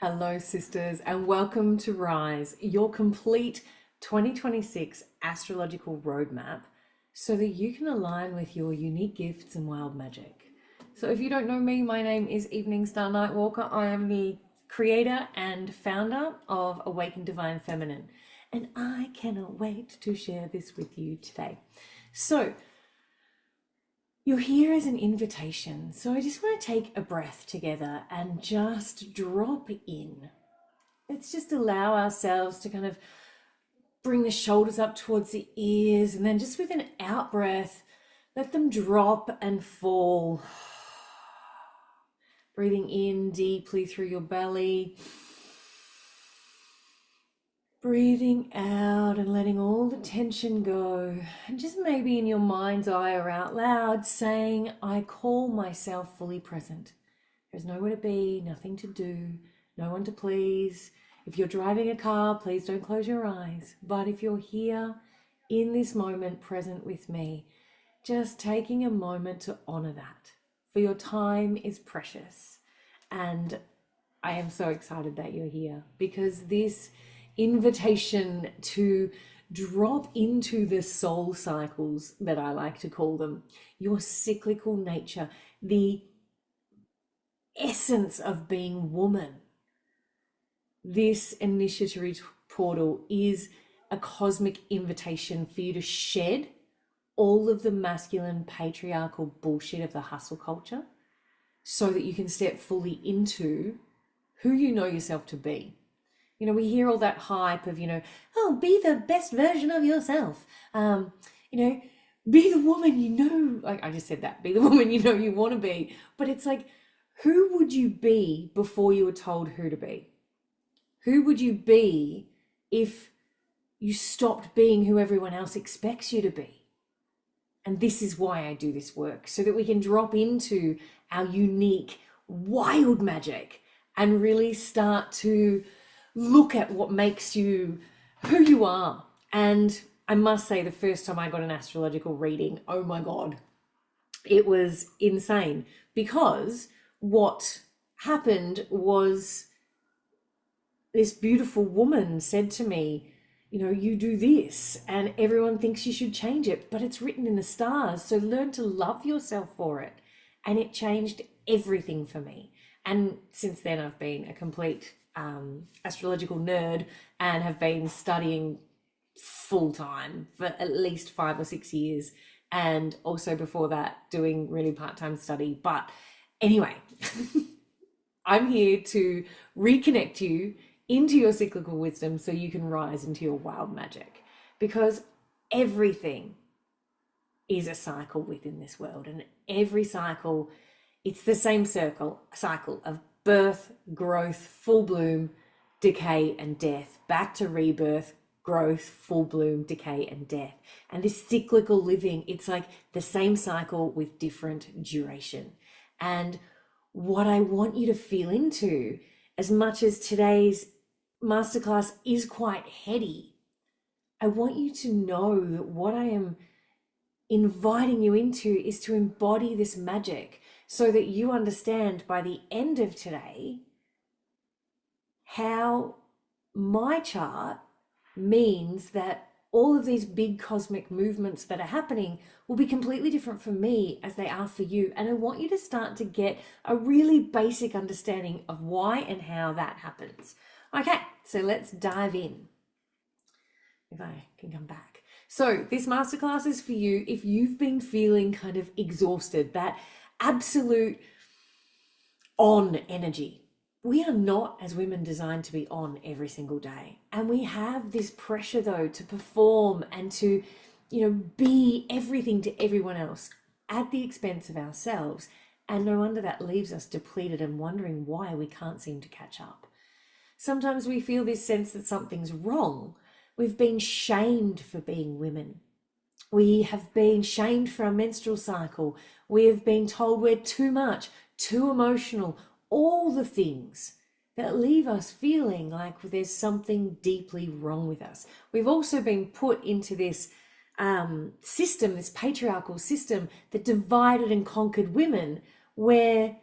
Hello, sisters, and welcome to Rise, your complete 2026 astrological roadmap so that you can align with your unique gifts and wild magic. So, if you don't know me, my name is Evening Star Nightwalker. I am the creator and founder of Awaken Divine Feminine, and I cannot wait to share this with you today. So, you're here as an invitation. So I just want to take a breath together and just drop in. Let's just allow ourselves to kind of bring the shoulders up towards the ears, and then just with an out breath, let them drop and fall. Breathing in deeply through your belly. Breathing out and letting all the tension go, and just maybe in your mind's eye or out loud saying, I call myself fully present. There's nowhere to be, nothing to do, no one to please. If you're driving a car, please don't close your eyes. But if you're here in this moment present with me, just taking a moment to honor that. For your time is precious. And I am so excited that you're here, because this invitation to drop into the soul cycles, that I like to call them, your cyclical nature, the essence of being woman. This initiatory portal is a cosmic invitation for you to shed all of the masculine patriarchal bullshit of the hustle culture so that you can step fully into who you know yourself to be. You know, we hear all that hype of, oh, be the best version of yourself. Be the woman you know, like I just said that, be the woman you know you want to be. But it's like, who would you be before you were told who to be? Who would you be if you stopped being who everyone else expects you to be? And this is why I do this work, so that we can drop into our unique, wild magic and really start to look at what makes you who you are. And I must say, the first time I got an astrological reading, oh my God, it was insane, because what happened was this beautiful woman said to me, you do this and everyone thinks you should change it, but it's written in the stars. So learn to love yourself for it. And it changed everything for me. And since then I've been a complete astrological nerd and have been studying full time for at least 5 or 6 years, and also before that doing really part-time study. But anyway, I'm here to reconnect you into your cyclical wisdom so you can rise into your wild magic, because everything is a cycle within this world, and every cycle, it's the same cycle of birth, growth, full bloom, decay, and death, back to rebirth, growth, full bloom, decay, and death. And this cyclical living, it's like the same cycle with different duration. And what I want you to feel into, as much as today's masterclass is quite heady, I want you to know that what I am inviting you into is to embody this magic, so that you understand by the end of today how my chart means that all of these big cosmic movements that are happening will be completely different for me as they are for you. And I want you to start to get a really basic understanding of why and how that happens. Okay, so let's dive in. If I can come back. So this masterclass is for you if you've been feeling kind of exhausted, that absolute on energy. We are not, as women, designed to be on every single day. And we have this pressure, though, to perform and to, be everything to everyone else at the expense of ourselves. And no wonder that leaves us depleted and wondering why we can't seem to catch up. Sometimes we feel this sense that something's wrong. We've been shamed for being women. We have been shamed for our menstrual cycle. We have been told we're too much, too emotional, all the things that leave us feeling like there's something deeply wrong with us. We've also been put into this system, this patriarchal system that divided and conquered women, where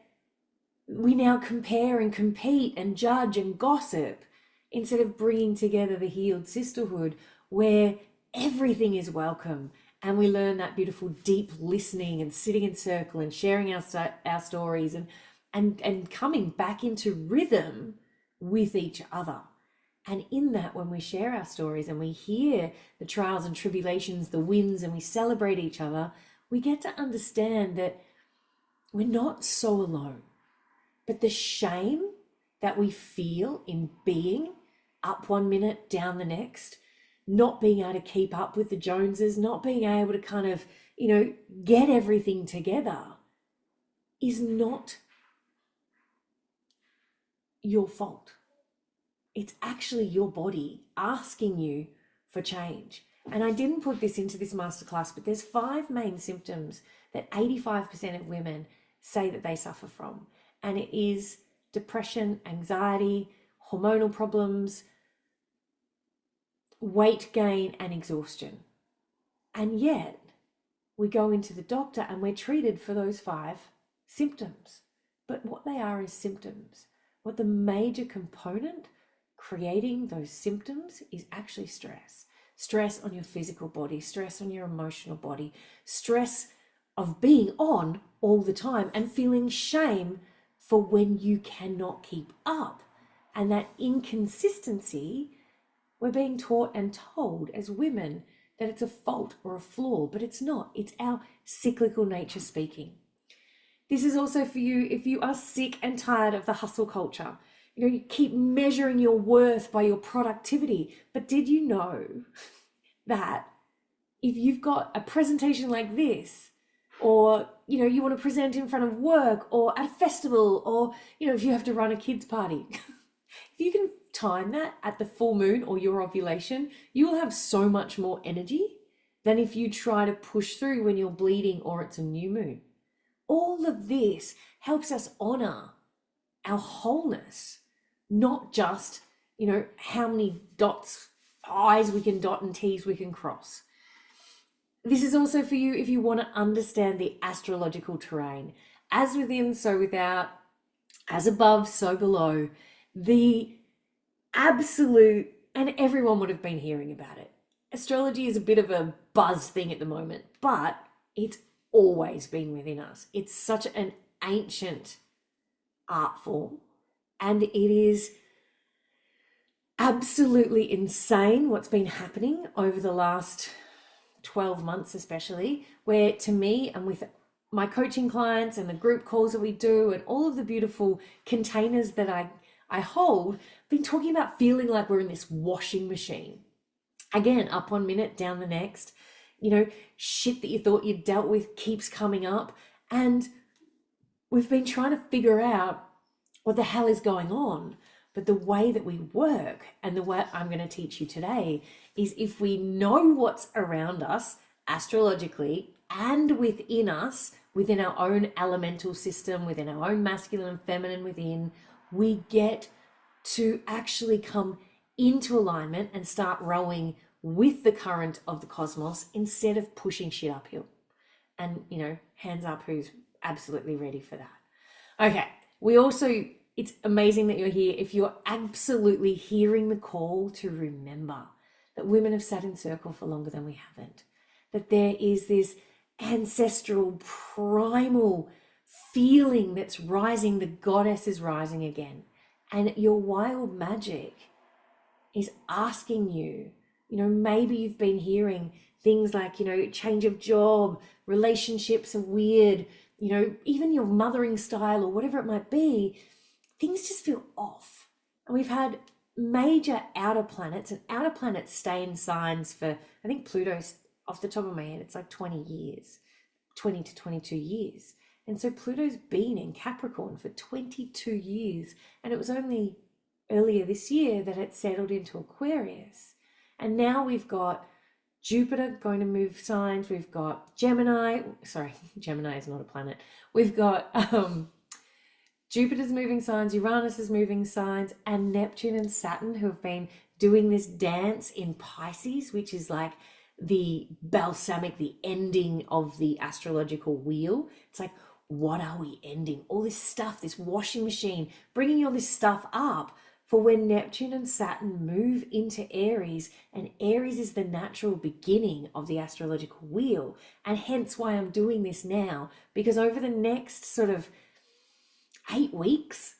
we now compare and compete and judge and gossip instead of bringing together the healed sisterhood where everything is welcome, and we learn that beautiful deep listening and sitting in circle and sharing our stories and coming back into rhythm with each other. And in that, when we share our stories and we hear the trials and tribulations, the wins, and we celebrate each other, we get to understand that we're not so alone. But the shame that we feel in being up one minute, down the next, not being able to keep up with the Joneses, not being able to kind of, get everything together is not your fault. It's actually your body asking you for change. And I didn't put this into this masterclass, but there's 5 main symptoms that 85% of women say that they suffer from. And it is depression, anxiety, hormonal problems, weight gain, and exhaustion. And yet we go into the doctor and we're treated for those 5 symptoms. But what they are is symptoms. What the major component creating those symptoms is actually stress. Stress on your physical body, stress on your emotional body, stress of being on all the time and feeling shame for when you cannot keep up. And that inconsistency, we're being taught and told as women that it's a fault or a flaw, but it's not. It's our cyclical nature speaking. This is also for you if you are sick and tired of the hustle culture. You keep measuring your worth by your productivity. But did you know that if you've got a presentation like this, or, you want to present in front of work or at a festival, or, if you have to run a kids party, if you can time that at the full moon or your ovulation, you will have so much more energy than if you try to push through when you're bleeding or it's a new moon. All of this helps us honor our wholeness, not just, how many dots, I's we can dot and T's we can cross. This is also for you if you want to understand the astrological terrain. As within, so without, as above, so below. The absolute, and everyone would have been hearing about it. Astrology is a bit of a buzz thing at the moment, but it's always been within us. It's such an ancient art form, and it is absolutely insane what's been happening over the last 12 months especially, where to me and with my coaching clients and the group calls that we do and all of the beautiful containers that I hold, I've been talking about feeling like we're in this washing machine. Again, up one minute, down the next. Shit that you thought you'd dealt with keeps coming up. And we've been trying to figure out what the hell is going on. But the way that we work, and the way I'm going to teach you today, is if we know what's around us astrologically and within us, within our own elemental system, within our own masculine and feminine within, we get to actually come into alignment and start rowing with the current of the cosmos instead of pushing shit uphill. And, hands up who's absolutely ready for that. Okay, it's amazing that you're here. If you're absolutely hearing the call to remember that women have sat in circle for longer than we haven't, that there is this ancestral, primal feeling that's rising, the goddess is rising again. And your wild magic is asking you, maybe you've been hearing things like, change of job, relationships are weird, even your mothering style or whatever it might be, things just feel off. And we've had major outer planets, and outer planets stay in signs for, I think Pluto's, off the top of my head, it's like 20 years, 20 to 22 years. And so Pluto's been in Capricorn for 22 years. And it was only earlier this year that it settled into Aquarius. And now we've got Jupiter going to move signs. We've got Gemini is not a planet. We've got Jupiter's moving signs, Uranus is moving signs, and Neptune and Saturn, who have been doing this dance in Pisces, which is like the balsamic, the ending of the astrological wheel. It's like, what are we ending? All this stuff, this washing machine, bringing all this stuff up for when Neptune and Saturn move into Aries, and Aries is the natural beginning of the astrological wheel. And hence why I'm doing this now, because over the next sort of 8 weeks,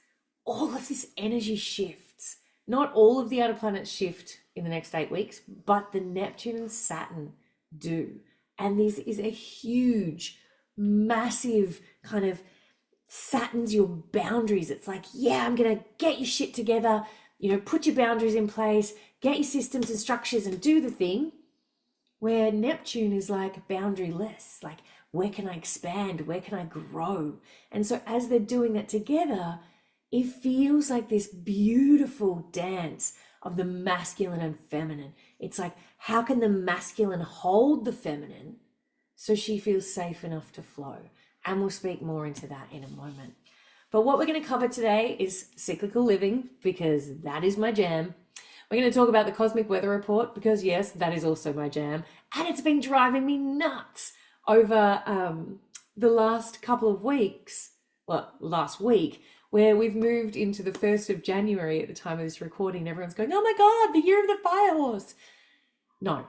all of this energy shifts. Not all of the outer planets shift in the next 8 weeks, but the Neptune and Saturn do. And this is a huge, massive kind of Saturn's your boundaries. It's like, yeah, I'm going to get your shit together, put your boundaries in place, get your systems and structures and do the thing. Where Neptune is like boundaryless, like where can I expand? Where can I grow? And so as they're doing that together, it feels like this beautiful dance of the masculine and feminine. It's like, how can the masculine hold the feminine so she feels safe enough to flow? And we'll speak more into that in a moment. But what we're going to cover today is cyclical living, because that is my jam. We're going to talk about the cosmic weather report, because yes, that is also my jam. And it's been driving me nuts over the last couple of weeks, last week, where we've moved into the 1st of January at the time of this recording, and everyone's going, oh my God, the year of the fire horse. No.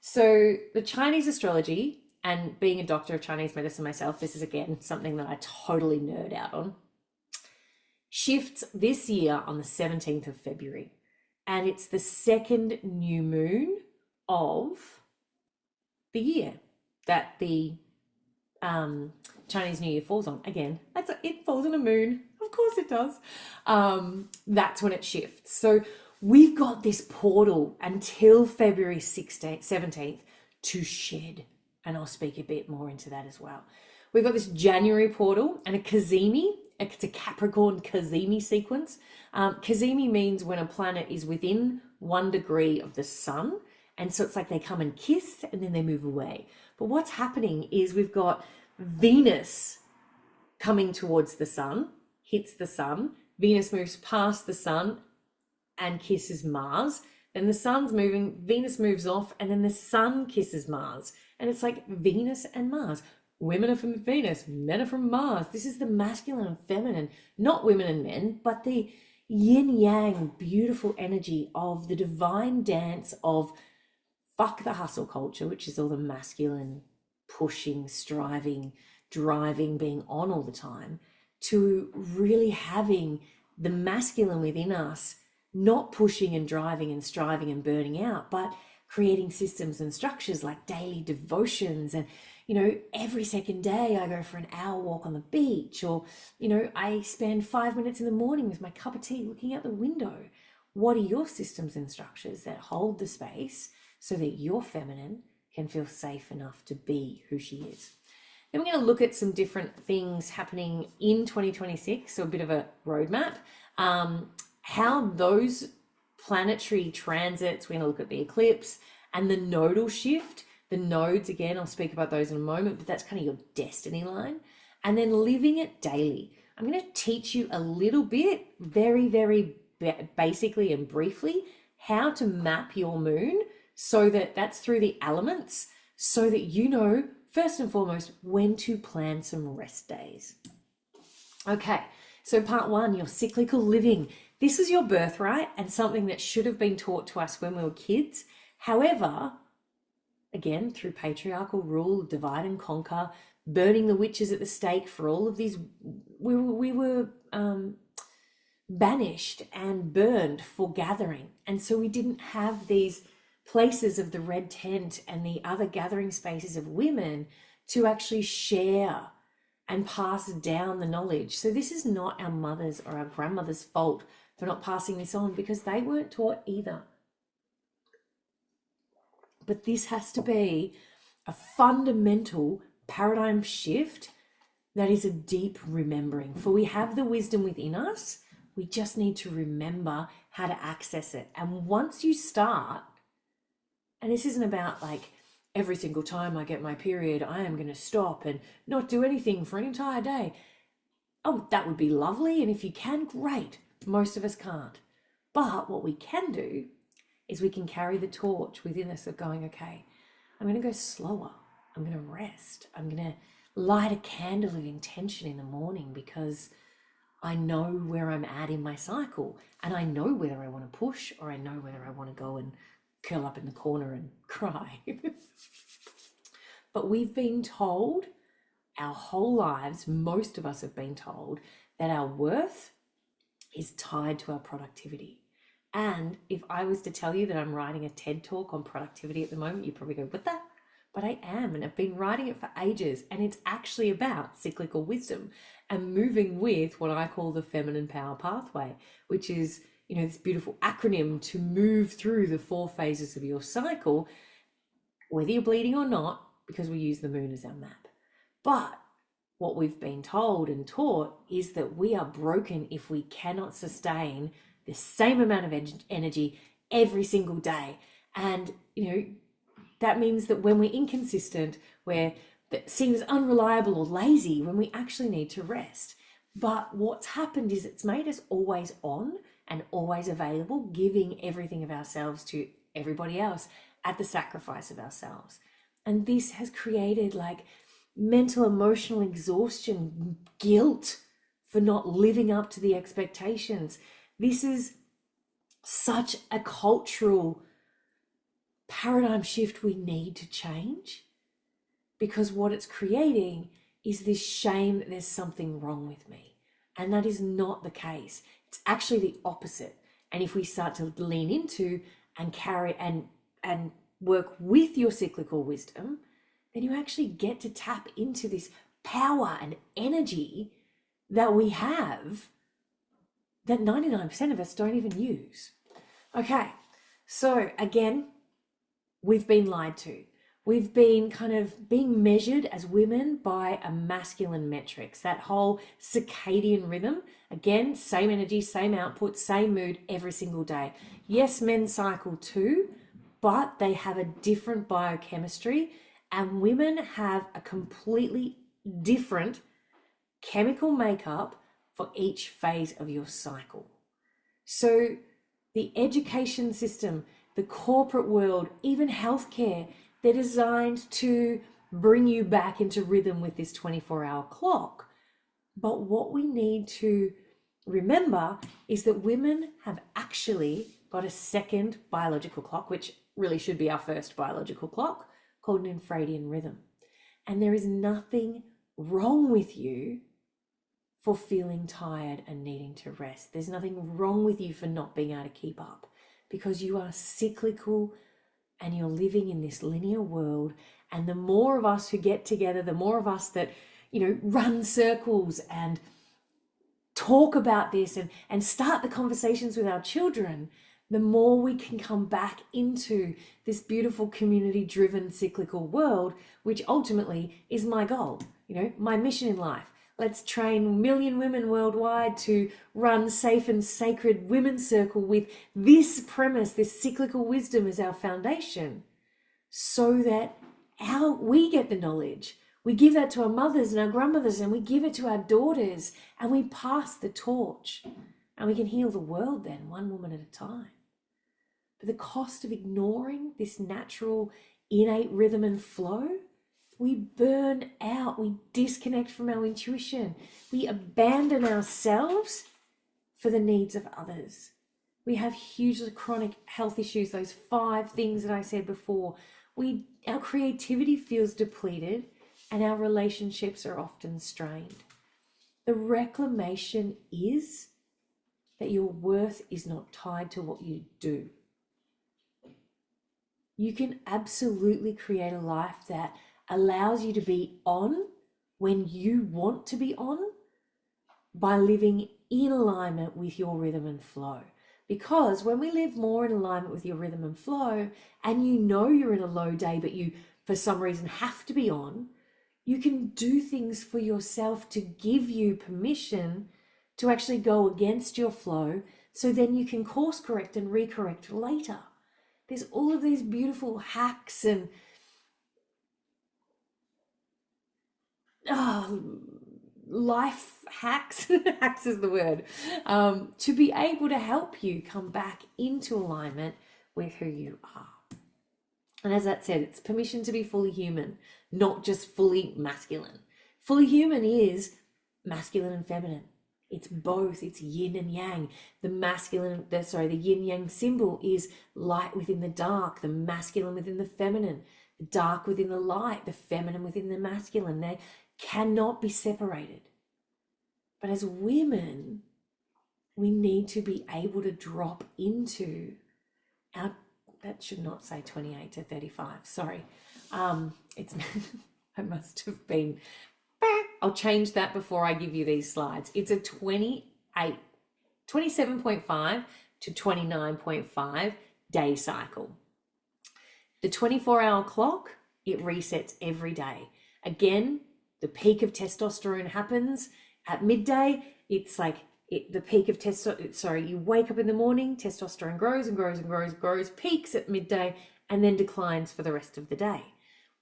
So the Chinese astrology, and being a doctor of Chinese medicine myself, this is again something that I totally nerd out on, shifts this year on the 17th of February. And it's the second new moon of the year that the Chinese New Year falls on. Again, it falls on a moon. Of course it does. That's when it shifts. So we've got this portal until February 17th to shed. And I'll speak a bit more into that as well. We've got this January portal and a cazimi. It's a Capricorn cazimi sequence. Cazimi means when a planet is within 1 degree of the sun. And so it's like they come and kiss and then they move away. But what's happening is we've got Venus coming towards the sun, hits the sun. Venus moves past the sun and kisses Mars. Then the sun's moving, Venus moves off, and then the sun kisses Mars. And it's like Venus and Mars. Women are from Venus, men are from Mars. This is the masculine and feminine, not women and men, but the yin-yang beautiful energy of the divine dance of fuck the hustle culture, which is all the masculine pushing, striving, driving, being on all the time, to really having the masculine within us, not pushing and driving and striving and burning out, but creating systems and structures like daily devotions. And, every second day I go for an hour walk on the beach, or, I spend 5 minutes in the morning with my cup of tea looking out the window. What are your systems and structures that hold the space so that your feminine can feel safe enough to be who she is? Then we're going to look at some different things happening in 2026, so a bit of a roadmap. How those planetary transits, we're going to look at the eclipse and the nodal shift. The nodes, again, I'll speak about those in a moment, but that's kind of your destiny line. And then living it daily. I'm going to teach you a little bit, very, very basically and briefly, how to map your moon so that that's through the elements, so that you know, first and foremost, when to plan some rest days. Okay, so part 1, your cyclical living. This is your birthright and something that should have been taught to us when we were kids. However, again, through patriarchal rule, divide and conquer, burning the witches at the stake for all of these, we were banished and burned for gathering. And so we didn't have these places of the red tent and the other gathering spaces of women to actually share and pass down the knowledge. So this is not our mothers or our grandmothers' fault for not passing this on, because they weren't taught either. But this has to be a fundamental paradigm shift that is a deep remembering. For we have the wisdom within us, we just need to remember how to access it. And once you start, and this isn't about like every single time I get my period, I am going to stop and not do anything for an entire day. Oh, that would be lovely. And if you can, great. Most of us can't. But what we can do is we can carry the torch within us of going, okay, I'm going to go slower. I'm going to rest. I'm going to light a candle of intention in the morning because I know where I'm at in my cycle, and I know whether I want to push or I know whether I want to go and curl up in the corner and cry. But we've been told our whole lives, most of us have been told, that our worth is tied to our productivity. And if I was to tell you that I'm writing a TED talk on productivity at the moment, you'd probably go, what the? But I am, and I've been writing it for ages, and it's actually about cyclical wisdom and moving with what I call the Feminine POWR Pathway, which is, you know, this beautiful acronym to move through the 4 phases of your cycle, whether you're bleeding or not, because we use the moon as our map. But what we've been told and taught is that we are broken if we cannot sustain the same amount of energy every single day. And, you know, that means that when we're inconsistent, we're seen as unreliable or lazy when we actually need to rest. But what's happened is it's made us always on and always available, giving everything of ourselves to everybody else at the sacrifice of ourselves. And this has created like mental, emotional exhaustion, guilt for not living up to the expectations. This is such a cultural paradigm shift we need to change, because what it's creating is this shame that there's something wrong with me. And that is not the case. It's actually the opposite. And if we start to lean into and carry and work with your cyclical wisdom, then you actually get to tap into this power and energy that we have that 99% of us don't even use. Okay, so again, we've been lied to. We've been kind of being measured as women by a masculine metrics, that whole circadian rhythm. Again, same energy, same output, same mood every single day. Yes, men cycle too, but they have a different biochemistry, and women have a completely different chemical makeup for each phase of your cycle. So the education system, the corporate world, even healthcare, they're designed to bring you back into rhythm with this 24-hour clock. But what we need to remember is that women have actually got a second biological clock, which really should be our first biological clock, called an infradian rhythm. And there is nothing wrong with you for feeling tired and needing to rest. There's nothing wrong with you for not being able to keep up, because you are cyclical and you're living in this linear world. And the more of us who get together, the more of us that, you know, run circles and talk about this and start the conversations with our children, the more we can come back into this beautiful community-driven cyclical world, which ultimately is my goal, you know, my mission in life. Let's train 1 million women worldwide to run safe and sacred women's circle with this premise, this cyclical wisdom as our foundation, so that we get the knowledge. We give that to our mothers and our grandmothers, and we give it to our daughters, and we pass the torch, and we can heal the world then, one woman at a time. But the cost of ignoring this natural innate rhythm and flow, we burn out, we disconnect from our intuition, we abandon ourselves for the needs of others. We have hugely chronic health issues, those 5 things that I said before. Our creativity feels depleted, and our relationships are often strained. The reclamation is that your worth is not tied to what you do. You can absolutely create a life that allows you to be on when you want to be on, by living in alignment with your rhythm and flow. Because when we live more in alignment with your rhythm and flow, and you know you're in a low day, but you for some reason have to be on, you can do things for yourself to give you permission to actually go against your flow, so then you can course correct and recorrect later. There's all of these beautiful hacks and life hacks, hacks is the word, to be able to help you come back into alignment with who you are. And as that said, it's permission to be fully human, not just fully masculine. Fully human is masculine and feminine. It's both. It's yin and yang. The yin yang symbol is light within the dark, the masculine within the feminine, the dark within the light, the feminine within the masculine. They cannot be separated. But as women, we need to be able to drop into our, that should not say 28 to 35. Sorry. It's, I must have been, I'll change that before I give you these slides. It's a 27.5 to 29.5 day cycle. The 24-hour clock, it resets every day. Again, the peak of testosterone happens at midday. It's like the peak of testosterone, you wake up in the morning, testosterone grows and grows and grows and grows, peaks at midday, and then declines for the rest of the day.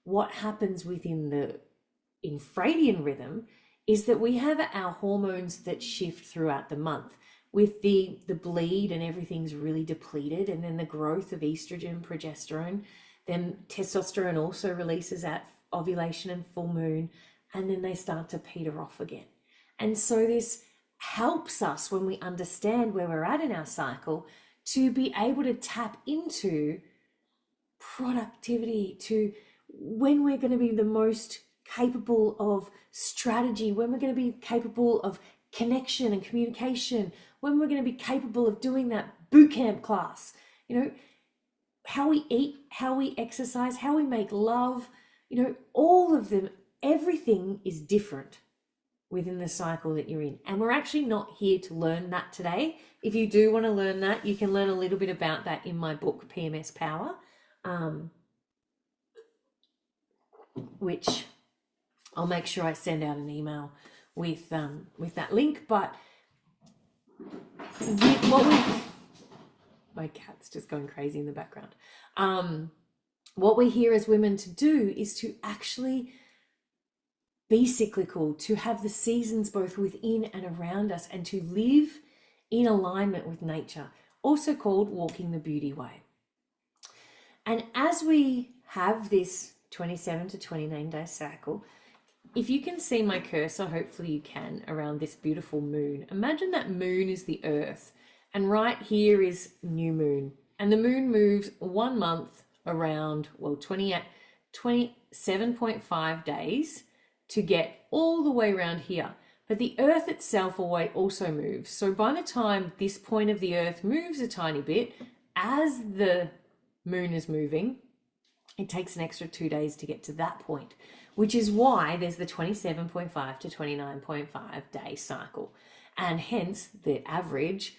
What happens within the infradian rhythm is that we have our hormones that shift throughout the month with the bleed, and everything's really depleted, and then the growth of estrogen, progesterone, then testosterone also releases at ovulation and full moon, and then they start to peter off again. And so this helps us, when we understand where we're at in our cycle, to be able to tap into productivity, to when we're going to be the most capable of strategy, when we're going to be capable of connection and communication, when we're going to be capable of doing that boot camp class, how we eat, how we exercise, how we make love, all of them, everything is different within the cycle that you're in. And we're actually not here to learn that today. If you do want to learn that, you can learn a little bit about that in my book, PMS Power, which I'll make sure I send out an email with that link. But my cat's just going crazy in the background. What we're here as women to do is to actually be cyclical, to have the seasons both within and around us, and to live in alignment with nature, also called walking the beauty way. And as we have this 27 to 29 day cycle, if you can see my cursor, hopefully you can, around this beautiful moon. Imagine that moon is the earth, and right here is new moon. And the moon moves 1 month around, 27.5 days to get all the way around here. But the earth itself also moves. So by the time this point of the earth moves a tiny bit, as the moon is moving, it takes an extra 2 days to get to that point, which is why there's the 27.5 to 29.5 day cycle. And hence the average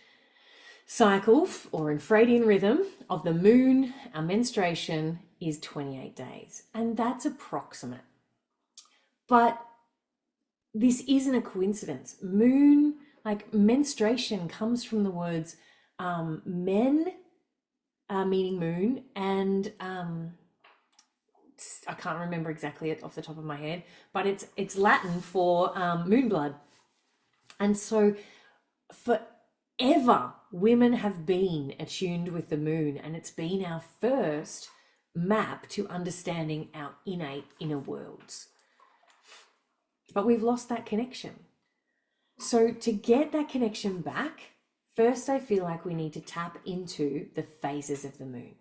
cycle or infradian rhythm of the moon, our menstruation, is 28 days. And that's approximate. But this isn't a coincidence. Moon, like menstruation, comes from the words men, meaning moon, and I can't remember exactly off the top of my head, but it's Latin for moon blood. And so forever, women have been attuned with the moon, and it's been our first map to understanding our innate inner worlds. But we've lost that connection. So to get that connection back, first I feel like we need to tap into the phases of the moon.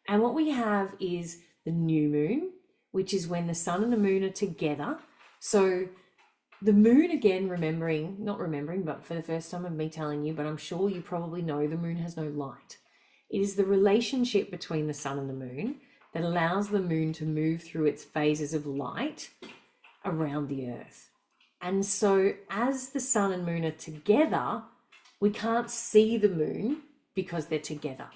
And what we have is the new moon, which is when the sun and the moon are together. So the moon, again, not remembering, but for the first time of me telling you, but I'm sure you probably know, the moon has no light. It is the relationship between the sun and the moon that allows the moon to move through its phases of light around the earth. And so as the sun and moon are together, we can't see the moon because they're together.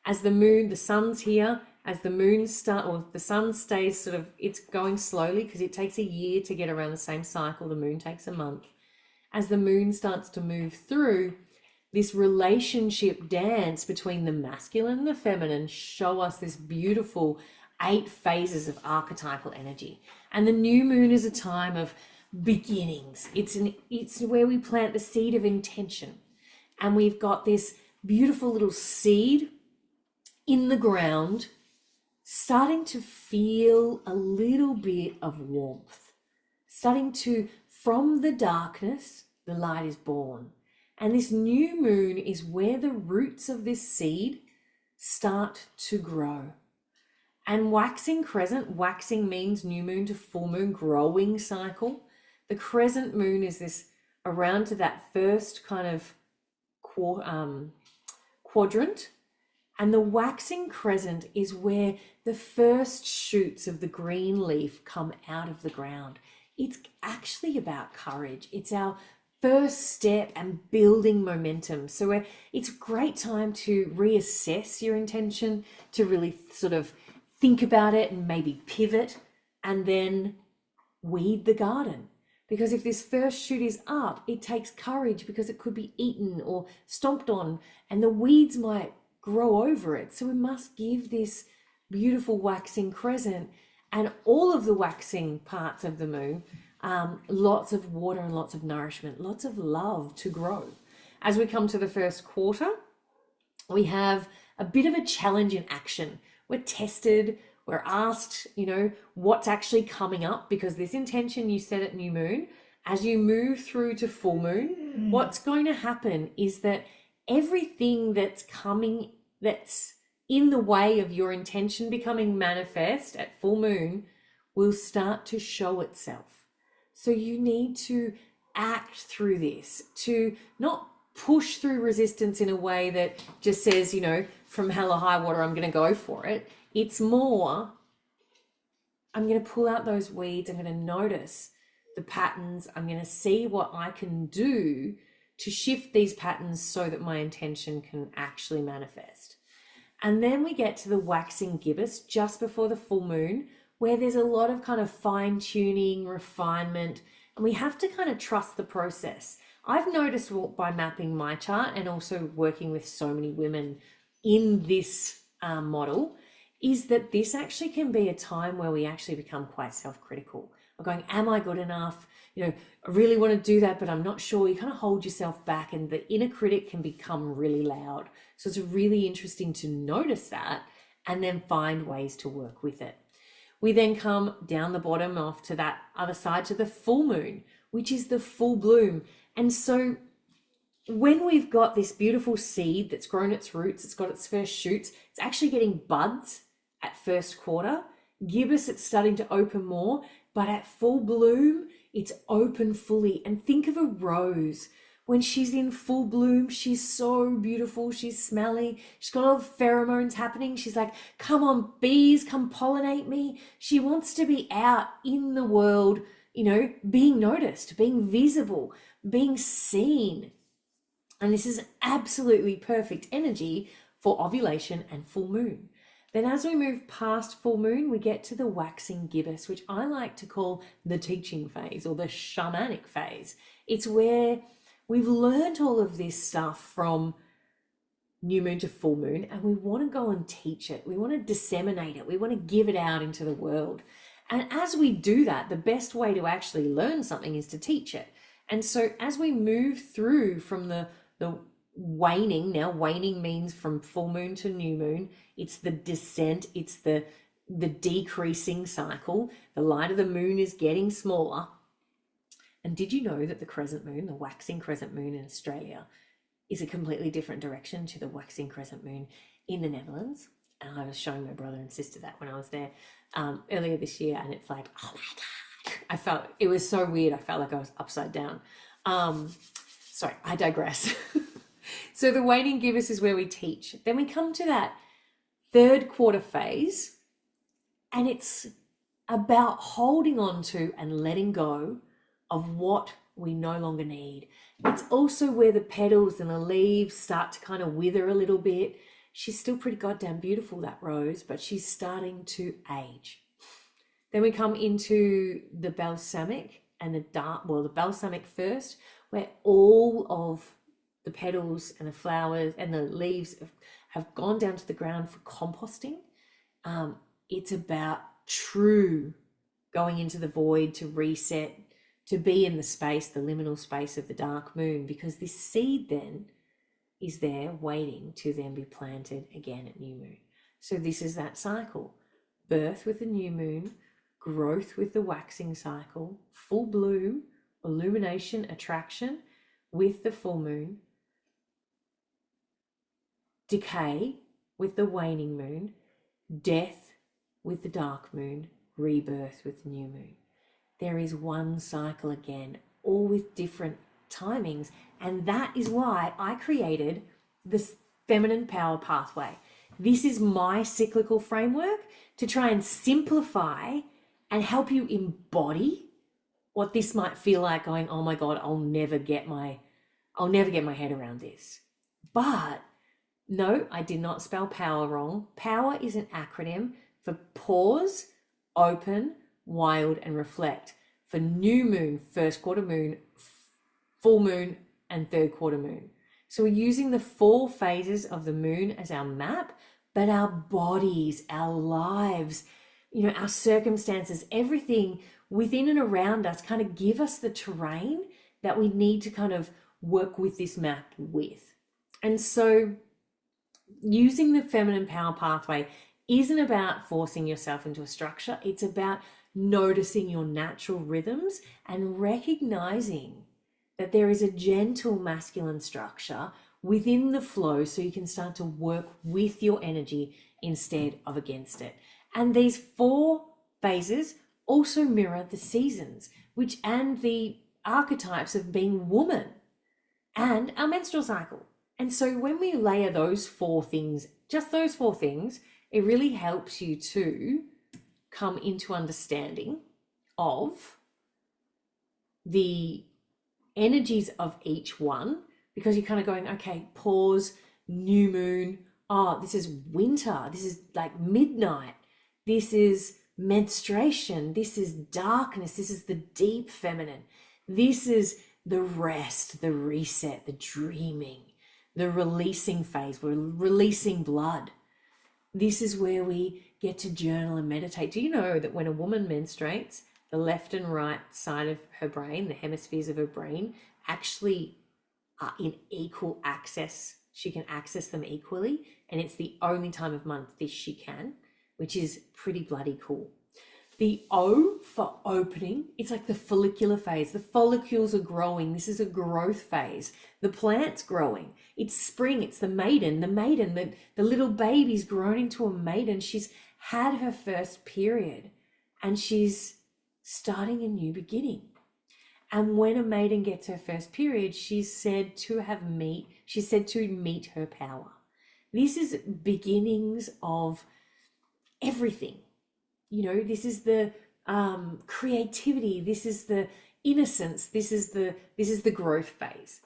As the sun's here, as the sun stays sort of, it's going slowly because it takes a year to get around the same cycle. The moon takes a month. As the moon starts to move through, this relationship dance between the masculine and the feminine show us this beautiful 8 phases of archetypal energy. And the new moon is a time of beginnings. It's where we plant the seed of intention. And we've got this beautiful little seed in the ground, starting to feel a little bit of warmth, starting to, from the darkness, the light is born. And this new moon is where the roots of this seed start to grow. And waxing crescent, waxing means new moon to full moon, growing cycle. The crescent moon is this around to that first kind of quadrant. And the waxing crescent is where the first shoots of the green leaf come out of the ground. It's actually about courage. It's our first step and building momentum. So it's a great time to reassess your intention, to really sort of think about it and maybe pivot, and then weed the garden. Because if this first shoot is up, it takes courage because it could be eaten or stomped on and the weeds might grow over it. So we must give this beautiful waxing crescent and all of the waxing parts of the moon lots of water and lots of nourishment, lots of love to grow. As we come to the first quarter, we have a bit of a challenge in action. We're tested, we're asked, what's actually coming up, because this intention you set at new moon, as you move through to full moon, what's going to happen is that everything that's coming, that's in the way of your intention becoming manifest at full moon, will start to show itself. So you need to act through this, to not push through resistance in a way that just says, from hell or high water, I'm going to go for it. It's more, I'm going to pull out those weeds. I'm going to notice the patterns. I'm going to see what I can do to shift these patterns so that my intention can actually manifest. And then we get to the waxing gibbous just before the full moon, where there's a lot of kind of fine tuning, refinement, and we have to kind of trust the process. I've noticed by mapping my chart and also working with so many women in this model, is that this actually can be a time where we actually become quite self-critical. I'm going, am I good enough? I really want to do that, but I'm not sure. You kind of hold yourself back and the inner critic can become really loud. So it's really interesting to notice that and then find ways to work with it. We then come down the bottom off to that other side to the full moon, which is the full bloom. And so when we've got this beautiful seed that's grown its roots, it's got its first shoots, it's actually getting buds at first quarter. Gibbous, it's starting to open more, but at full bloom, it's open fully. And think of a rose. When she's in full bloom, she's so beautiful, she's smelly, she's got all the pheromones happening. She's like, come on, bees, come pollinate me. She wants to be out in the world, being noticed, being visible, being seen. And this is absolutely perfect energy for ovulation and full moon. Then as we move past full moon, we get to the waxing gibbous, which I like to call the teaching phase or the shamanic phase. It's where we've learned all of this stuff from new moon to full moon, and we want to go and teach it. We want to disseminate it. We want to give it out into the world. And as we do that, the best way to actually learn something is to teach it. And so as we move through from the waning, now waning means from full moon to new moon, it's the descent, it's the decreasing cycle. The light of the moon is getting smaller. And did you know that the crescent moon, the waxing crescent moon in Australia, is a completely different direction to the waxing crescent moon in the Netherlands? And I was showing my brother and sister that when I was there earlier this year, and it's like, oh my God, it was so weird. I felt like I was upside down. Sorry, I digress. So the waning gibbous is where we teach. Then we come to that third quarter phase, and it's about holding on to and letting go of what we no longer need. It's also where the petals and the leaves start to kind of wither a little bit. She's still pretty goddamn beautiful, that rose, but she's starting to age. Then we come into the balsamic and the balsamic first, where all of the petals and the flowers and the leaves have gone down to the ground for composting. It's about true going into the void to reset, to be in the space, the liminal space of the dark moon, because this seed then is there waiting to then be planted again at new moon. So this is that cycle: birth with the new moon, growth with the waxing cycle, full bloom, illumination, attraction with the full moon, decay with the waning moon, death with the dark moon, rebirth with the new moon. There is one cycle again, all with different timings. And that is why I created this Feminine Power Pathway. This is my cyclical framework to try and simplify and help you embody what this might feel like, going, oh my God, I'll never get my head around this. But no, I did not spell power wrong. Power is an acronym for pause, open, wild, and reflect. For new moon, first quarter moon, full moon, and third quarter moon. So we're using the 4 phases of the moon as our map, but our bodies, our lives, our circumstances, everything within and around us kind of give us the terrain that we need to kind of work with this map with. And so using the Feminine Power Pathway isn't about forcing yourself into a structure. It's about noticing your natural rhythms and recognizing that there is a gentle masculine structure within the flow, so you can start to work with your energy instead of against it. And these 4 phases also mirror the seasons, and the archetypes of being woman and our menstrual cycle. And so when we layer those 4 things, just those 4 things, it really helps you to come into understanding of the energies of each one, because you're kind of going, okay, pause, new moon, oh, this is winter, this is like midnight, this is menstruation, this is darkness, this is the deep feminine, this is the rest, the reset, the dreaming, the releasing phase. We're releasing blood. This is where we get to journal and meditate. Do you know that when a woman menstruates, the left and right side of her brain, the hemispheres of her brain, actually are in equal access? She can access them equally, and it's the only time of month this she can, which is pretty bloody cool. The O for opening, it's like the follicular phase. The follicles are growing. This is a growth phase. The plant's growing. It's spring. It's the maiden, the little baby's grown into a maiden. She's had her first period and she's starting a new beginning. And when a maiden gets her first period, she's said to meet her power. This is beginnings of everything. This is the creativity. This is the innocence. This is the growth phase.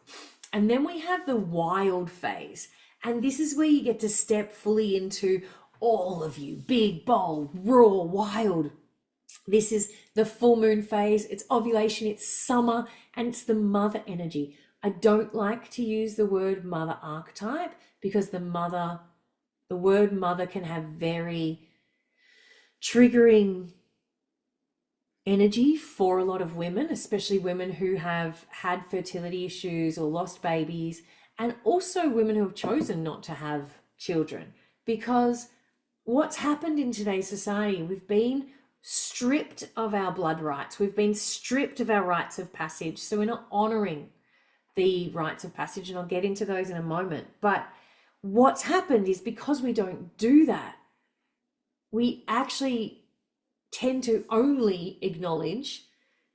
And then we have the wild phase. And this is where you get to step fully into all of you, big, bold, raw, wild. This is the full moon phase. It's ovulation, it's summer, and it's the mother energy. I don't like to use the word mother archetype because the word mother can have very triggering energy for a lot of women, especially women who have had fertility issues or lost babies, and also women who have chosen not to have children. Because what's happened in today's society, we've been stripped of our blood rights. We've been stripped of our rites of passage. So we're not honoring the rites of passage, and I'll get into those in a moment. But what's happened is because we don't do that, we actually tend to only acknowledge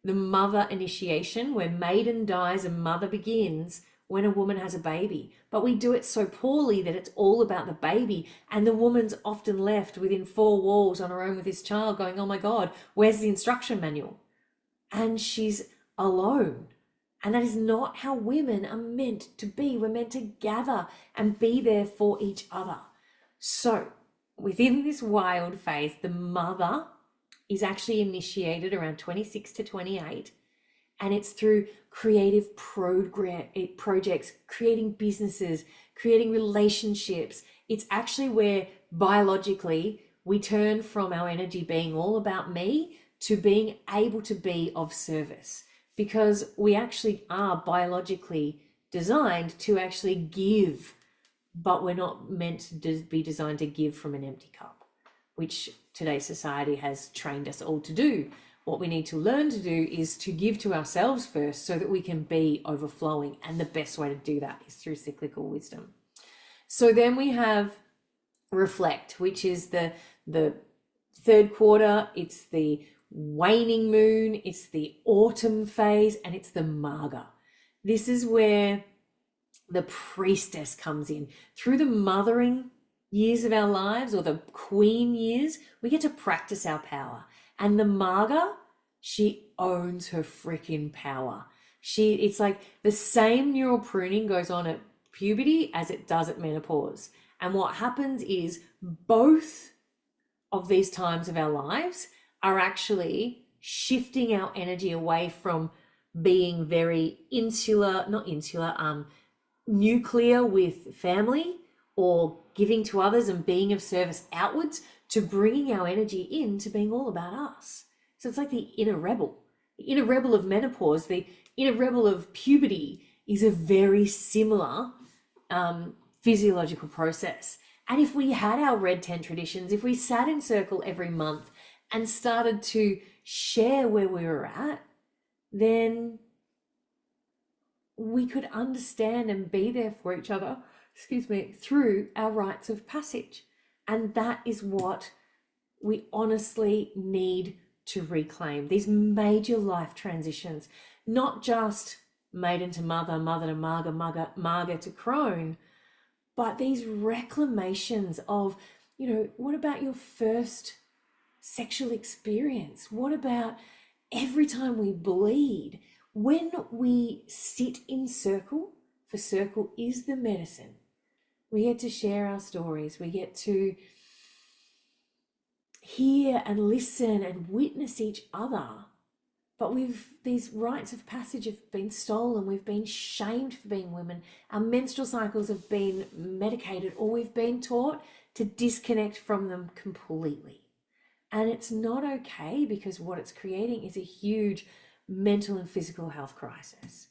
the mother initiation, where maiden dies and mother begins when a woman has a baby. But we do it so poorly that it's all about the baby, and the woman's often left within 4 walls on her own with this child going, oh my God, where's the instruction manual? And she's alone. And that is not how women are meant to be. We're meant to gather and be there for each other. So within this wild phase, the mother is actually initiated around 26 to 28. And it's through creative projects, creating businesses, creating relationships. It's actually where biologically we turn from our energy being all about me to being able to be of service. Because we actually are biologically designed to actually give, but we're not meant to be designed to give from an empty cup, which today's society has trained us all to do. What we need to learn to do is to give to ourselves first so that we can be overflowing. And the best way to do that is through cyclical wisdom. So then we have reflect, which is the third quarter. It's the waning moon, it's the autumn phase, and it's the Marga. This is where the priestess comes in. Through the mothering years of our lives, or the queen years, we get to practice our power. And the Marga, she owns her freaking power. It's like the same neural pruning goes on at puberty as it does at menopause. And what happens is both of these times of our lives are actually shifting our energy away from being very nuclear with family or giving to others and being of service outwards, to bringing our energy in to being all about us. So it's like the inner rebel of menopause, the inner rebel of puberty is a very similar physiological process. And if we had our red tent traditions, if we sat in circle every month and started to share where we were at, then we could understand and be there for each other, through our rites of passage. And that is what we honestly need to reclaim. These major life transitions, not just maiden to mother, mother to Marga to crone, but these reclamations of, what about your first sexual experience? What about every time we bleed? When we sit in circle, for circle is the medicine, we get to share our stories. We get to hear and listen and witness each other. But these rites of passage have been stolen. We've been shamed for being women. Our menstrual cycles have been medicated, or we've been taught to disconnect from them completely. And it's not okay, because what it's creating is a huge mental and physical health crisis.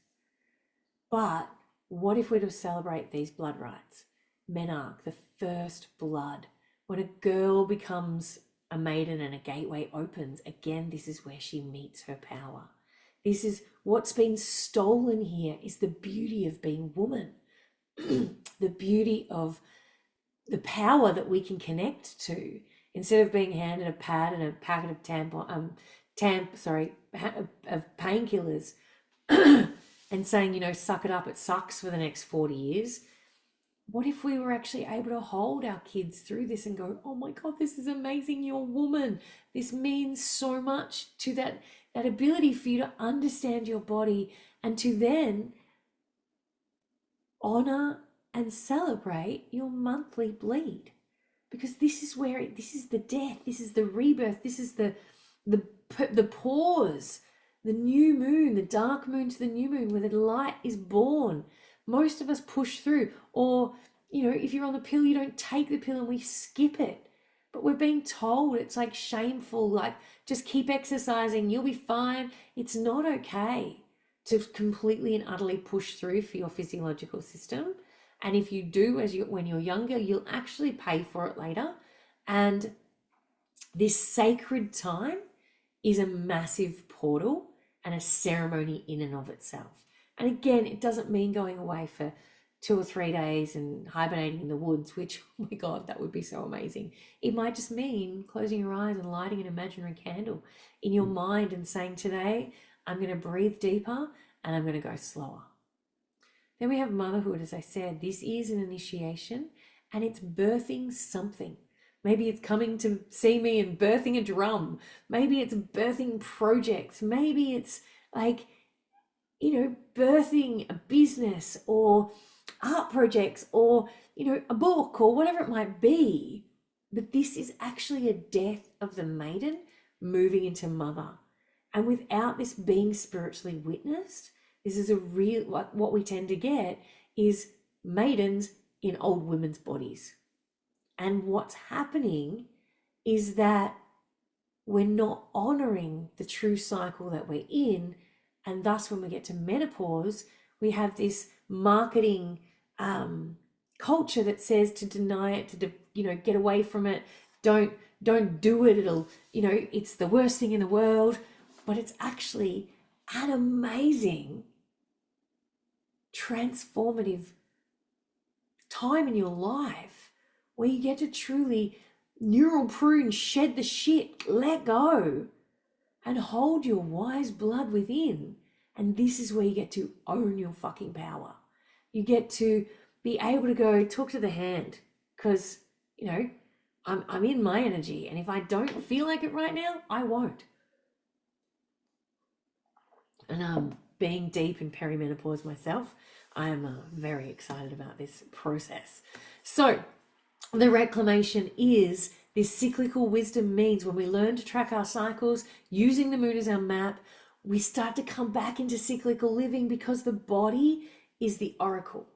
But what if we're to celebrate these blood rites? Menarche, the first blood. When a girl becomes a maiden and a gateway opens, again, this is where she meets her power. This is what's been stolen here, is the beauty of being woman. The beauty of the power that we can connect to, instead of being handed a pad and a packet of painkillers and saying, suck it up, it sucks for the next 40 years. What if we were actually able to hold our kids through this and go, oh my God, this is amazing, you're a woman. This means so much to that ability for you to understand your body and to then honor and celebrate your monthly bleed. Because this is the death, this is the rebirth, this is the pause, the new moon, the dark moon to the new moon, where the light is born. Most of us push through, or, if you're on the pill, you don't take the pill and we skip it. But we're being told it's like shameful, like just keep exercising, you'll be fine. It's not okay to completely and utterly push through for your physiological system. And if you do, when you're younger, you'll actually pay for it later. And this sacred time is a massive portal and a ceremony in and of itself. And again, it doesn't mean going away for 2 or 3 days and hibernating in the woods, which, oh my God, that would be so amazing. It might just mean closing your eyes and lighting an imaginary candle in your mind and saying, today, I'm going to breathe deeper and I'm going to go slower. Then we have motherhood. As I said, this is an initiation and it's birthing something. Maybe it's coming to see me and birthing a drum. Maybe it's birthing projects. Maybe it's like, birthing a business or art projects or, a book or whatever it might be. But this is actually a death of the maiden moving into mother. And without this being spiritually witnessed, this is what we tend to get is maidens in old women's bodies. And what's happening is that we're not honoring the true cycle that we're in. And thus, when we get to menopause, we have this marketing culture that says to deny it, to get away from it, don't don't do it, it'll, it's the worst thing in the world. But it's actually an amazing, transformative time in your life where you get to truly neural prune, shed the shit, let go, and hold your wise blood within. And this is where you get to own your fucking power. You get to be able to go talk to the hand, because, I'm in my energy, and if I don't feel like it right now, I won't. And being deep in perimenopause myself, I am very excited about this process. So the reclamation is this cyclical wisdom. Means when we learn to track our cycles using the moon as our map, we start to come back into cyclical living, because the body is the oracle.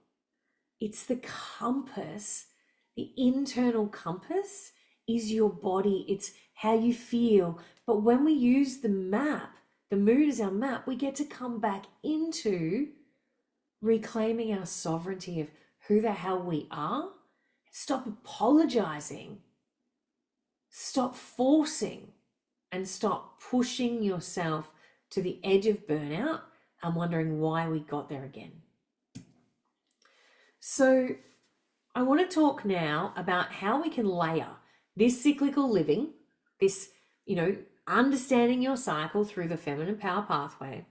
It's the compass. The internal compass is your body. It's how you feel. But when we use the map, the moon as our map, we get to come back into reclaiming our sovereignty of who the hell we are. Stop apologizing. Stop forcing, and stop pushing yourself to the edge of burnout and wondering why we got there again. So I want to talk now about how we can layer this cyclical living, this, understanding your cycle through the Feminine Power Pathway,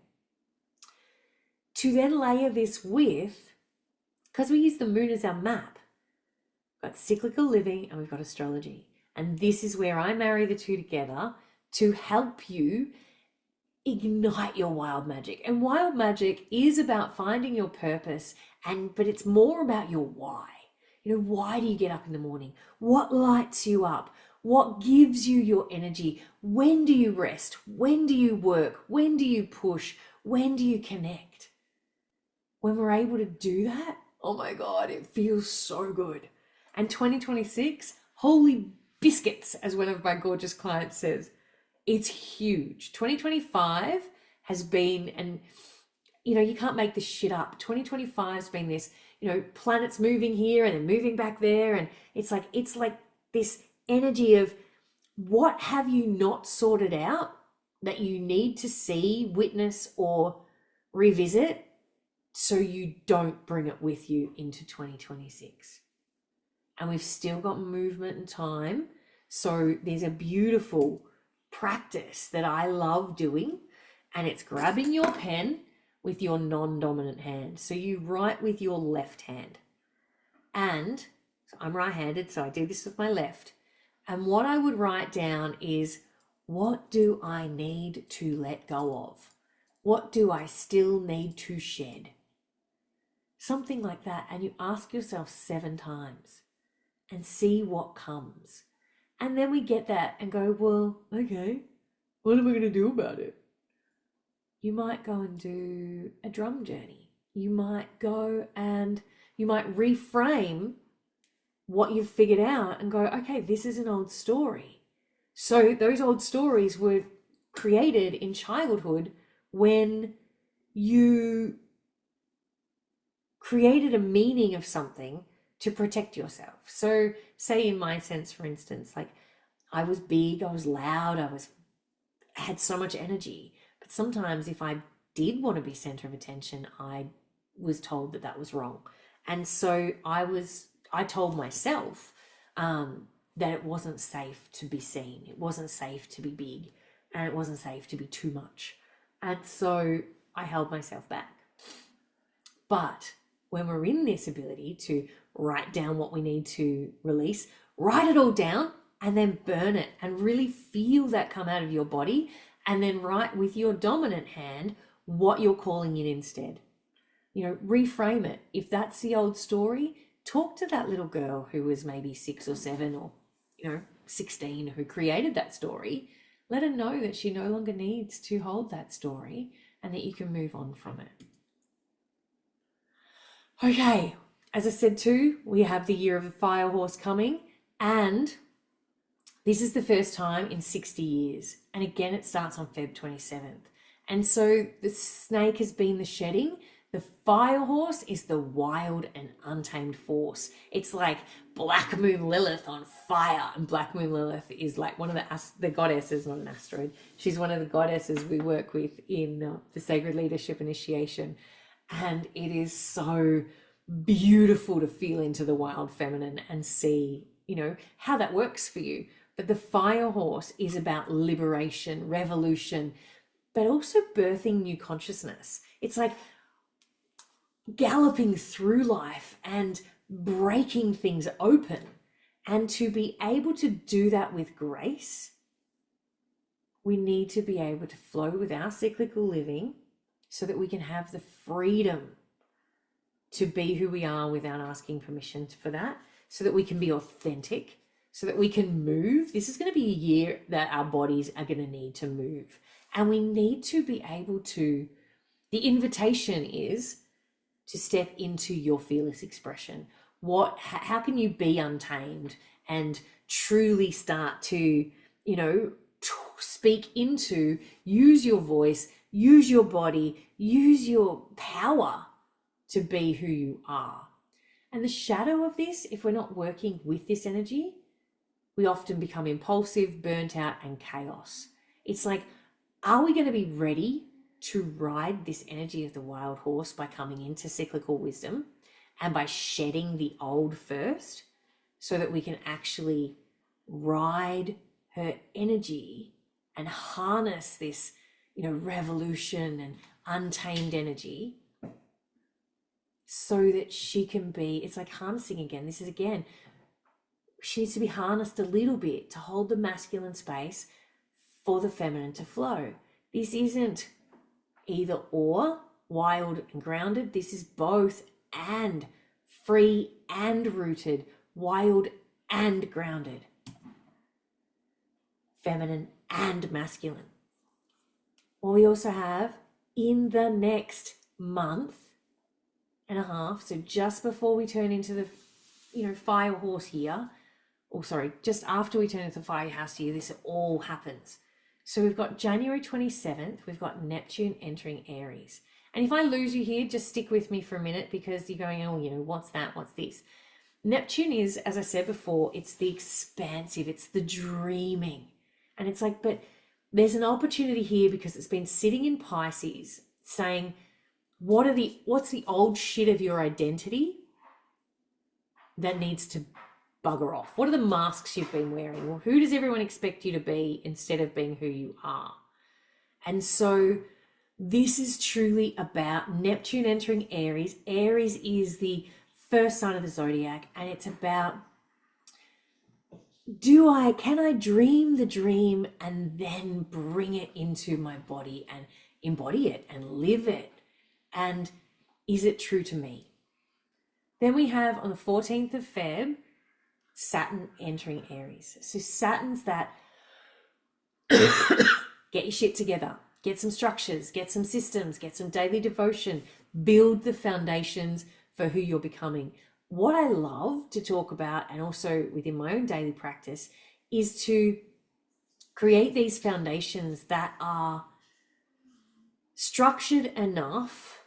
to then layer this with, because we use the moon as our map, we've got cyclical living and we've got astrology. And this is where I marry the two together to help you ignite your wild magic. And wild magic is about finding your purpose, but it's more about your why. Why do you get up in the morning? What lights you up? What gives you your energy? When do you rest? When do you work? When do you push? When do you connect? When we're able to do that, oh my God, it feels so good. And 2026, holy biscuits, as one of my gorgeous clients says, it's huge. 2025 has been, and you can't make this shit up. 2025 has been this, planets moving here and then moving back there. And it's like this energy of, what have you not sorted out that you need to see, witness, or revisit so you don't bring it with you into 2026. And we've still got movement and time. So there's a beautiful practice that I love doing, and it's grabbing your pen with your non-dominant hand. So you write with your left hand. And so I'm right-handed, so I do this with my left. And what I would write down is, what do I need to let go of? What do I still need to shed? Something like that. And you ask yourself 7 times and see what comes. And then we get that and go, well, okay, what am I going to do about it? You might go and do a drum journey. You might go and you might reframe what you've figured out and go, okay, this is an old story. So those old stories were created in childhood when you created a meaning of something to protect yourself. So say in my sense, for instance, like I was big, I was loud, I had so much energy. But sometimes if I did want to be center of attention, I was told that was wrong. And so I told myself that it wasn't safe to be seen. It wasn't safe to be big, and it wasn't safe to be too much. And so I held myself back. But when we're in this ability to write down what we need to release, write it all down and then burn it and really feel that come out of your body, and then write with your dominant hand what you're calling in instead. Reframe it. If that's the old story, talk to that little girl who was maybe 6 or 7 or 16 who created that story. Let her know that she no longer needs to hold that story and that you can move on from it. Okay, as I said too, we have the year of the fire horse coming, and this is the first time in 60 years. And again, it starts on Feb 27th. And so the snake has been the shedding. The fire horse is the wild and untamed force. It's like Black Moon Lilith on fire. And Black Moon Lilith is like one of the goddesses, not an asteroid. She's one of the goddesses we work with in the Sacred Leadership Initiation. And it is so beautiful to feel into the wild feminine and see, you know, how that works for you. But the fire horse is about liberation, revolution, but also birthing new consciousness. It's like galloping through life and breaking things open. And to be able to do that with grace, we need to be able to flow with our cyclical living so that we can have the freedom to be who we are without asking permission for that, so that we can be authentic, so that we can move. This is going to be a year that our bodies are going to need to move. And we need to be able to, the invitation is to step into your fearless expression. How can you be untamed and truly start to, you know, speak into, use your voice, use your body, use your power to be who you are. And the shadow of this, if we're not working with this energy, we often become impulsive, burnt out, and chaos. It's like, are we going to be ready to ride this energy of the wild horse by coming into cyclical wisdom and by shedding the old first, so that we can actually ride her energy and harness this, you know, revolution and untamed energy, so that she can be, it's like harnessing again. This is again, she needs to be harnessed a little bit to hold the masculine space for the feminine to flow. This isn't either or, wild and grounded. This is both and, free and rooted, wild and grounded, feminine and masculine. Well, we also have in the next month and a half, so just before we turn into the, you know, fire horse year, or sorry, just after we turn into the fire house year, this all happens. So we've got January 27th, we've got Neptune entering Aries. And if I lose you here, just stick with me for a minute, because you're going, oh, you know, what's that? What's this? Neptune is, as I said before, it's the expansive, it's the dreaming. And it's like, but there's an opportunity here because it's been sitting in Pisces saying, what's the old shit of your identity that needs to bugger off? What are the masks you've been wearing? Well, who does everyone expect you to be instead of being who you are? And so this is truly about Neptune entering Aries. Aries is the first sign of the zodiac, and it's about, can I dream the dream and then bring it into my body and embody it and live it? And is it true to me? Then we have on the 14th of Feb, Saturn entering Aries. So Saturn's that get your shit together, get some structures, get some systems, get some daily devotion, build the foundations for who you're becoming. What I love to talk about, and also within my own daily practice, is to create these foundations that are structured enough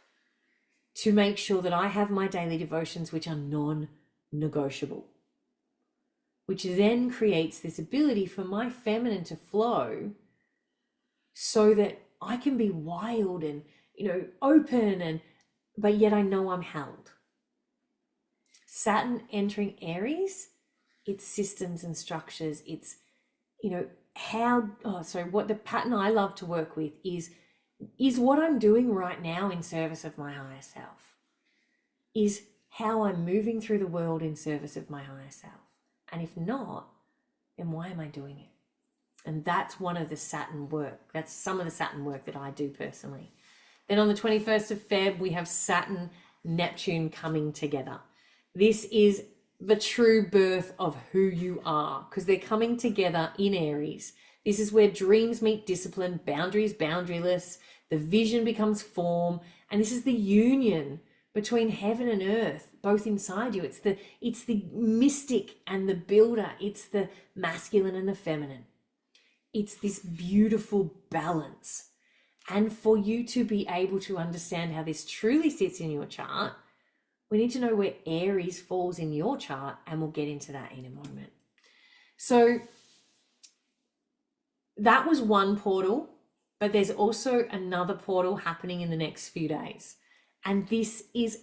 to make sure that I have my daily devotions, which are non-negotiable, which then creates this ability for my feminine to flow so that I can be wild and, you know, open, but yet I know I'm held. Saturn entering Aries, it's systems and structures. It's, you know, what the pattern I love to work with is what I'm doing right now in service of my higher self? Is how I'm moving through the world in service of my higher self? And if not, then why am I doing it? And that's one of the Saturn work. That's some of the Saturn work that I do personally. Then on the 21st of Feb, we have Saturn, Neptune coming together. This is the true birth of who you are, because they're coming together in Aries. This is where dreams meet discipline, boundaries boundaryless, the vision becomes form, and this is the union between heaven and earth, both inside you. It's the mystic and the builder. It's the masculine and the feminine. It's this beautiful balance. And for you to be able to understand how this truly sits in your chart, we need to know where Aries falls in your chart, and we'll get into that in a moment. So that was one portal, but there's also another portal happening in the next few days. And this is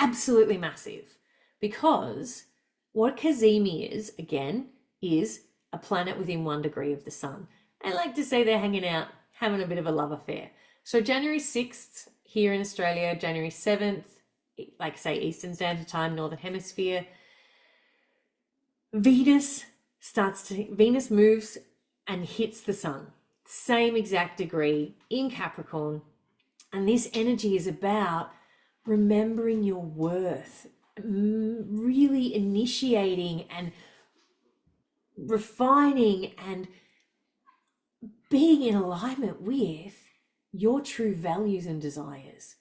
absolutely massive, because what cazimi is, again, is a planet within 1 degree of the sun. I like to say they're hanging out, having a bit of a love affair. So January 6th here in Australia, January 7th, like say Eastern Standard Time, Northern Hemisphere, Venus moves and hits the sun, same exact degree in Capricorn. And this energy is about remembering your worth, really initiating and refining and being in alignment with your true values and desires.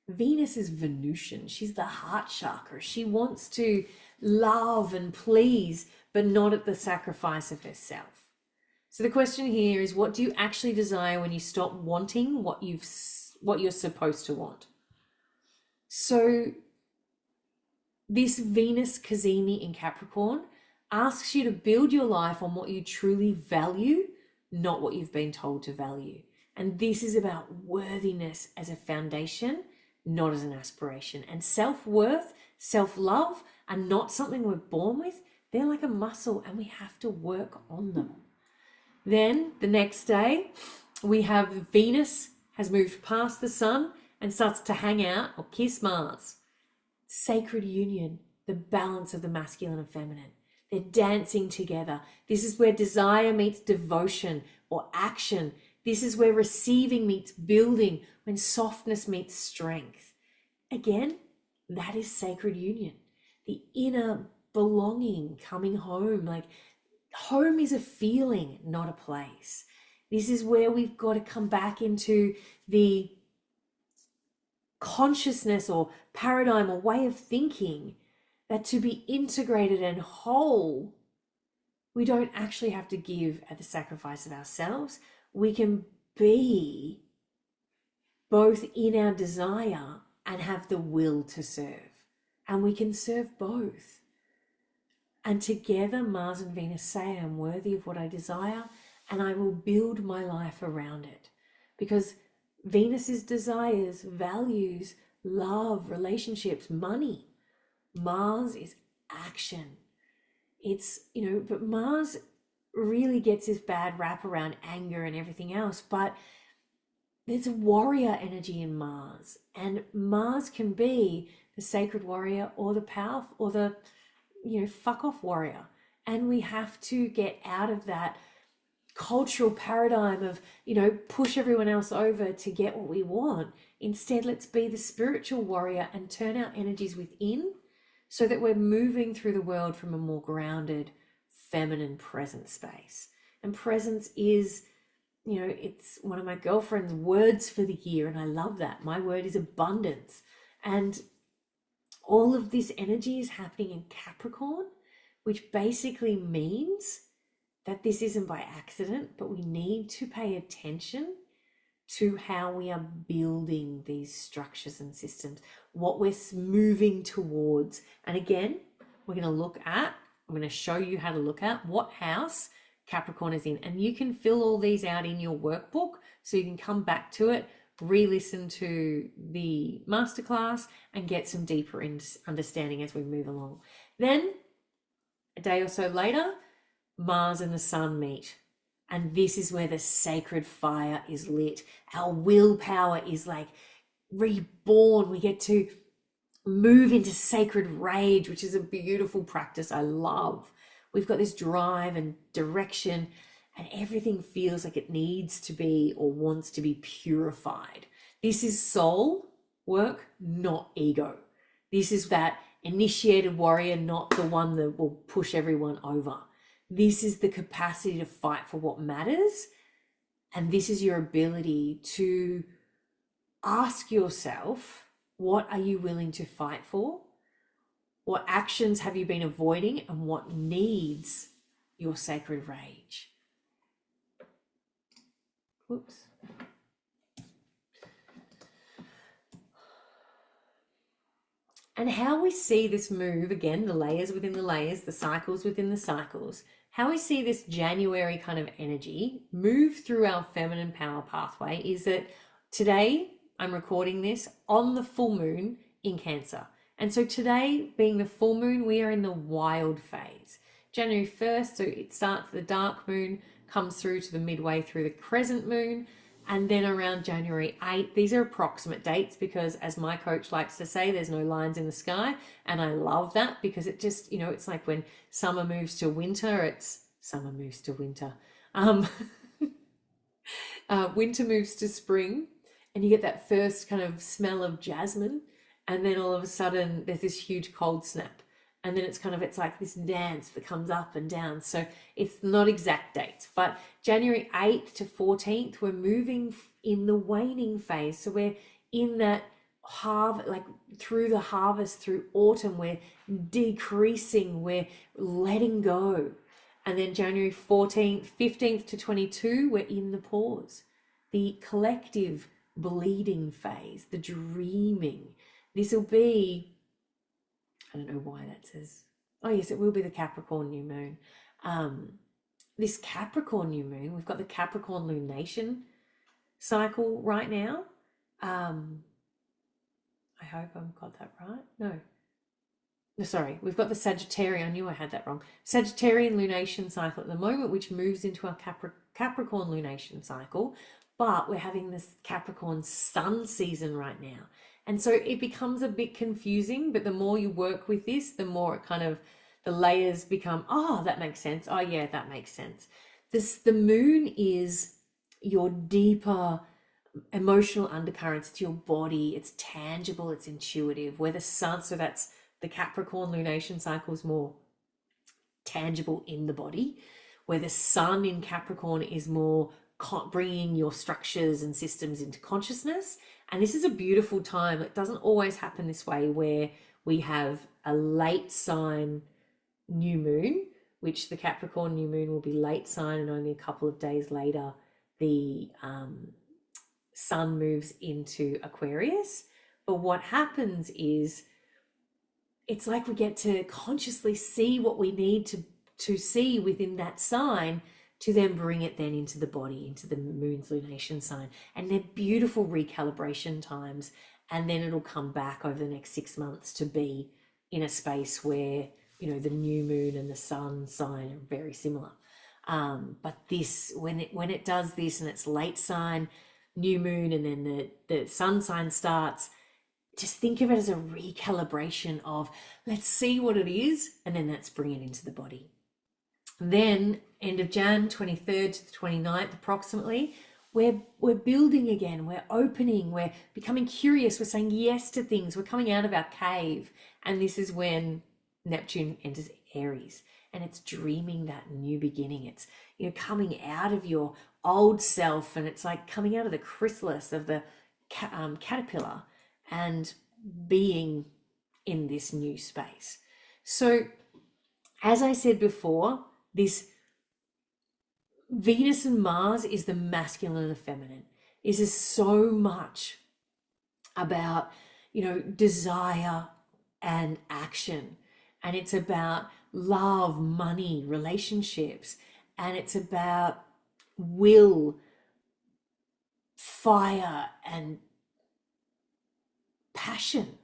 Venus is Venusian. She's the heart chakra. She wants to love and please, but not at the sacrifice of herself. So the question here is, what do you actually desire when you stop wanting what you're supposed to want? So this Venus cazimi in Capricorn asks you to build your life on what you truly value, not what you've been told to value. And this is about worthiness as a foundation, not as an aspiration. And self-worth, self-love are not something we're born with. They're like a muscle, and we have to work on them. Then the next day, we have Venus has moved past the sun and starts to hang out or kiss Mars. Sacred union, the balance of the masculine and feminine. They're dancing together. This is where desire meets devotion or action. This is where receiving meets building, when softness meets strength. Again, that is sacred union. The inner belonging, coming home. Like, home is a feeling, not a place. This is where we've got to come back into the consciousness or paradigm or way of thinking that to be integrated and whole, we don't actually have to give at the sacrifice of ourselves. We can be both in our desire and have the will to serve. And we can serve both. And together, Mars and Venus say, I'm worthy of what I desire, and I will build my life around it. Because Venus's desires, values, love, relationships, money. Mars is action. It's, but Mars really gets this bad rap around anger and everything else, but there's a warrior energy in Mars, and Mars can be the sacred warrior or the powerful or the, fuck off warrior. And we have to get out of that cultural paradigm of, push everyone else over to get what we want. Instead, let's be the spiritual warrior and turn our energies within, so that we're moving through the world from a more grounded, feminine present space. And presence is, it's one of my girlfriend's words for the year, and I love that. My word is abundance. And all of this energy is happening in Capricorn, which basically means that this isn't by accident, but we need to pay attention to how we are building these structures and systems, what we're moving towards. And again, I'm going to show you how to look at what house Capricorn is in. And you can fill all these out in your workbook, so you can come back to it, re-listen to the masterclass, and get some deeper understanding as we move along. Then, a day or so later, Mars and the sun meet. And this is where the sacred fire is lit. Our willpower is like reborn. We get to move into sacred rage, which is a beautiful practice I love. We've got this drive and direction, and everything feels like it needs to be or wants to be purified. This is soul work, not ego. This is that initiated warrior, not the one that will push everyone over. This is the capacity to fight for what matters. And this is your ability to ask yourself, what are you willing to fight for? What actions have you been avoiding, and what needs your sacred rage? Whoops. And how we see this move, again, the layers within the layers, the cycles within the cycles, how we see this January kind of energy move through our feminine power pathway is that today I'm recording this on the full moon in Cancer. And so today, being the full moon, we are in the wild phase. January 1st, so it starts, the dark moon comes through to the midway through the crescent moon. And then around January 8th, these are approximate dates because, as my coach likes to say, there's no lines in the sky. And I love that because it just, it's like when summer moves to winter, it's summer moves to winter. Winter moves to spring, and you get that first kind of smell of jasmine. And then all of a sudden there's this huge cold snap. And then it's like this dance that comes up and down. So it's not exact dates, but January 8th to 14th, we're moving in the waning phase. So we're in that like through the harvest, through autumn, we're decreasing, we're letting go. And then January 14th, 15th to 22, we're in the pause, the collective bleeding phase, the dreaming. This will be, I don't know why that says, oh yes, it will be the Capricorn new moon. This Capricorn new moon, we've got the Capricorn lunation cycle right now. I hope I've got that right. No, sorry, we've got the Sagittarian, I knew I had that wrong. Sagittarian lunation cycle at the moment, which moves into our Capricorn lunation cycle, but we're having this Capricorn sun season right now. And so it becomes a bit confusing, but the more you work with this, the more it kind of, the layers become, oh, that makes sense. Oh yeah, that makes sense. The moon is your deeper emotional undercurrents. It's your body. It's tangible. It's intuitive. Where the sun, so that's the Capricorn lunation cycle, is more tangible in the body. Where the sun in Capricorn is more bringing your structures and systems into consciousness. And this is a beautiful time. It doesn't always happen this way, where we have a late sign new moon, which the Capricorn new moon will be late sign, and only a couple of days later the sun moves into Aquarius. But what happens is, it's like we get to consciously see what we need to see within that sign, to then bring it then into the body, into the moon's lunation sign. And they're beautiful recalibration times. And then it'll come back over the next 6 months to be in a space where, the new moon and the sun sign are very similar. But this, when it does this, and it's late sign, new moon, and then the sun sign starts, just think of it as a recalibration of, let's see what it is, and then let's bring it into the body. Then end of Jan, 23rd to the 29th approximately, we're building again, we're opening, we're becoming curious, we're saying yes to things, we're coming out of our cave. And this is when Neptune enters Aries, and it's dreaming that new beginning. It's, coming out of your old self, and it's like coming out of the chrysalis of the caterpillar and being in this new space. So as I said before, this Venus and Mars is the masculine and the feminine. This is so much about, desire and action. And it's about love, money, relationships. And it's about will, fire, and passion.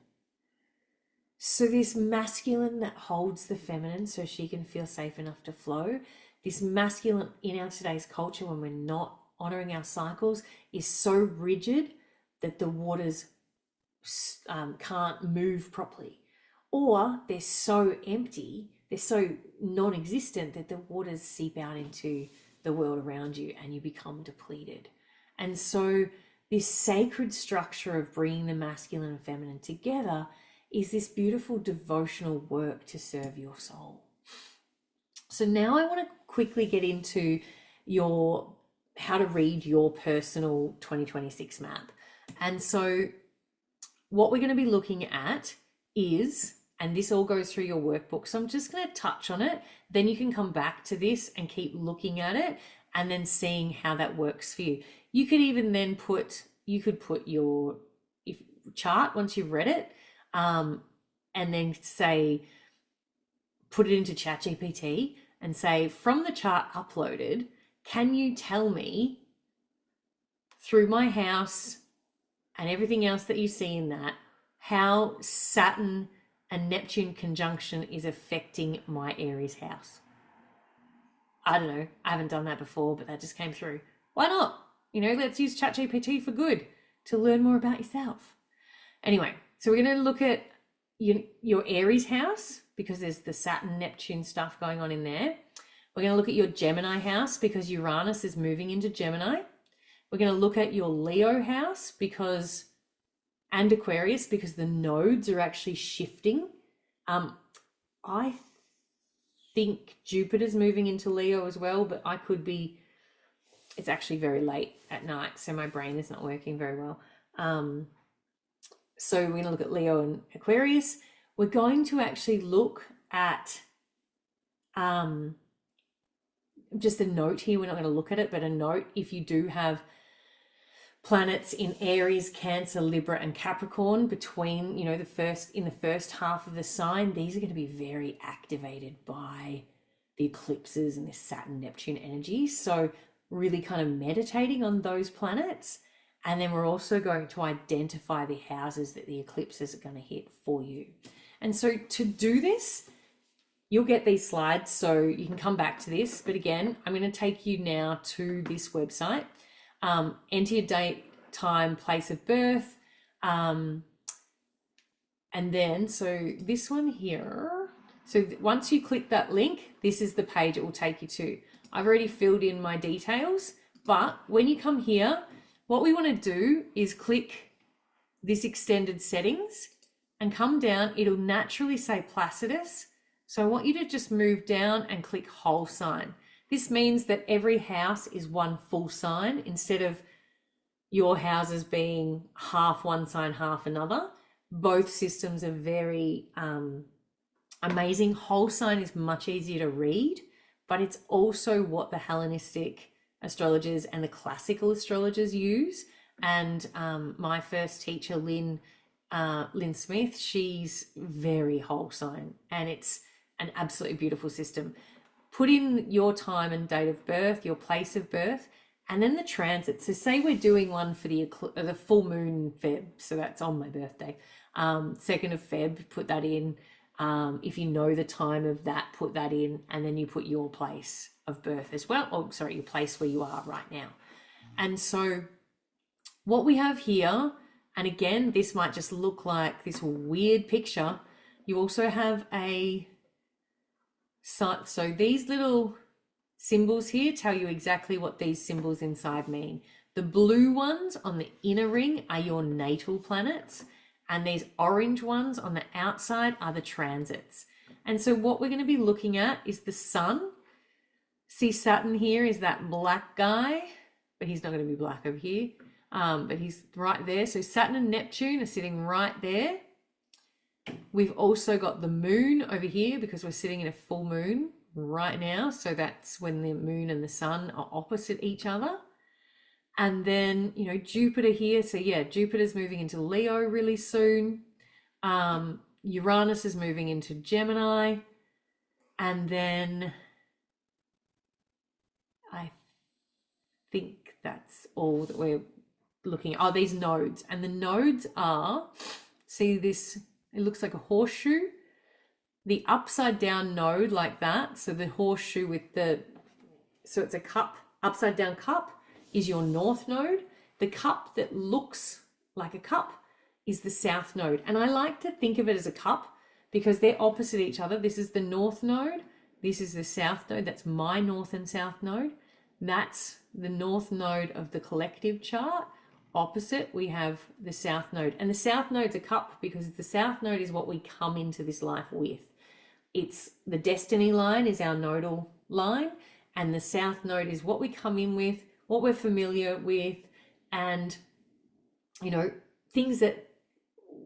So this masculine that holds the feminine so she can feel safe enough to flow, this masculine in our today's culture, when we're not honoring our cycles, is so rigid that the waters can't move properly. Or they're so empty, they're so non-existent that the waters seep out into the world around you and you become depleted. And so this sacred structure of bringing the masculine and feminine together is this beautiful devotional work to serve your soul. So now I want to quickly get into how to read your personal 2026 map. And so what we're going to be looking at is, and this all goes through your workbook, so I'm just going to touch on it, then you can come back to this and keep looking at it and then seeing how that works for you. You could even then put your chart once you've read it, and then say, put it into ChatGPT and say, from the chart uploaded, can you tell me through my house and everything else that you see in that, how Saturn and Neptune conjunction is affecting my Aries house? I don't know. I haven't done that before, but that just came through. Why not? You know, let's use ChatGPT for good to learn more about yourself. Anyway, so we're going to look at your Aries house because there's the Saturn Neptune stuff going on in there. We're going to look at your Gemini house because Uranus is moving into Gemini. We're going to look at your Leo house and Aquarius because the nodes are actually shifting. I think Jupiter's moving into Leo as well, but I could be, it's actually very late at night, so my brain is not working very well. So we're going to look at Leo and Aquarius. We're going to actually look at just a note here. We're not going to look at it, but a note if you do have planets in Aries, Cancer, Libra, and Capricorn between, in the first half of the sign, these are going to be very activated by the eclipses and this Saturn Neptune energy. So really kind of meditating on those planets. And then we're also going to identify the houses that the eclipses are going to hit for you. And so to do this, you'll get these slides, so you can come back to this. But again, I'm going to take you now to this website. Enter your date, time, place of birth. And then, so this one here. So once you click that link, this is the page it will take you to. I've already filled in my details, but when you come here, what we want to do is click this extended settings and come down. It'll naturally say Placidus. So I want you to just move down and click whole sign. This means that every house is one full sign instead of your houses being half one sign, half another. Both systems are very amazing. Whole sign is much easier to read, but it's also what the Hellenistic astrologers and the classical astrologers use. And my first teacher, Lynn Smith, she's very whole sign, and it's an absolutely beautiful system. Put in your time and date of birth, your place of birth, and then the transit. So say we're doing one for the full moon Feb, so that's on my birthday, 2nd of Feb, put that in. If you know the time of that, put that in, and then you put your place of birth as well. Oh, sorry, your place where you are right now. And so what we have here, and again, this might just look like this weird picture. You also have so these little symbols here tell you exactly what these symbols inside mean. The blue ones on the inner ring are your natal planets, and these orange ones on the outside are the transits. And so what we're going to be looking at is the sun. See, Saturn here is that black guy, but he's not going to be black over here, but he's right there. So Saturn and Neptune are sitting right there. We've also got the moon over here because we're sitting in a full moon right now. So that's when the moon and the sun are opposite each other. And then, Jupiter here. So yeah, Jupiter's moving into Leo really soon. Uranus is moving into Gemini. And then I think that's all that we're looking at. Oh, these nodes. And the nodes are, see this, it looks like a horseshoe. The upside down node like that. So the horseshoe with so it's a cup, upside down cup is your north node. The cup that looks like a cup is the south node. And I like to think of it as a cup because they're opposite each other. This is the north node. This is the south node. That's my north and south node. That's the north node of the collective chart. Opposite, we have the south node. And the south node's a cup because the south node is what we come into this life with. It's the destiny line is our nodal line, and the south node is what we come in with, what we're familiar with, and things that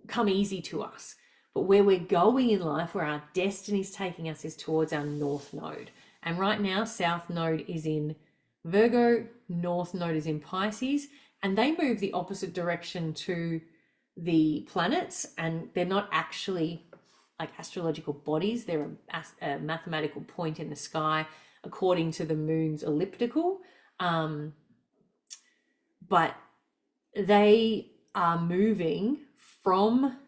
come easy to us. But where we're going in life, where our destiny's taking us, is towards our north node. And right now, south node is in Virgo, north node is in Pisces, and they move the opposite direction to the planets, and they're not actually like astrological bodies. They're a mathematical point in the sky according to the moon's elliptical. But they are moving from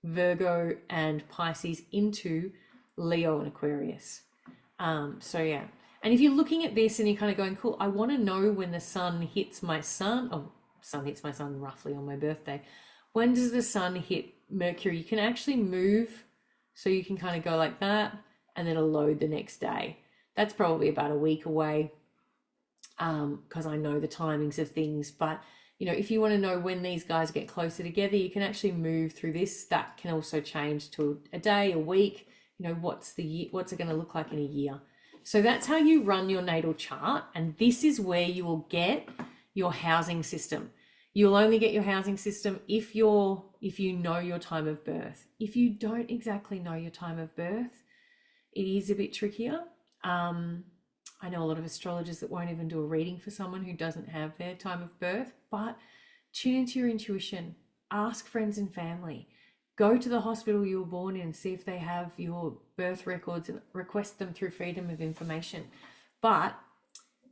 Virgo and Pisces into Leo and Aquarius. So yeah. And if you're looking at this and you're kind of going, cool, I want to know when the sun hits my sun. Oh, sun hits my sun roughly on my birthday. When does the sun hit Mercury? You can actually move, so you can kind of go like that, and then it'll load the next day. That's probably about a week away, because I know the timings of things. But you know, if you want to know when these guys get closer together, you can actually move through this. That can also change to a day, a week. You know, what's it going to look like in a year? So that's how you run your natal chart, and this is where you will get your housing system. You'll only get your housing system if you know your time of birth. If you don't exactly know your time of birth, it is a bit trickier. I know a lot of astrologers that won't even do a reading for someone who doesn't have their time of birth, but tune into your intuition. Ask friends and family. Go to the hospital you were born in, see if they have your birth records, and request them through Freedom of Information. But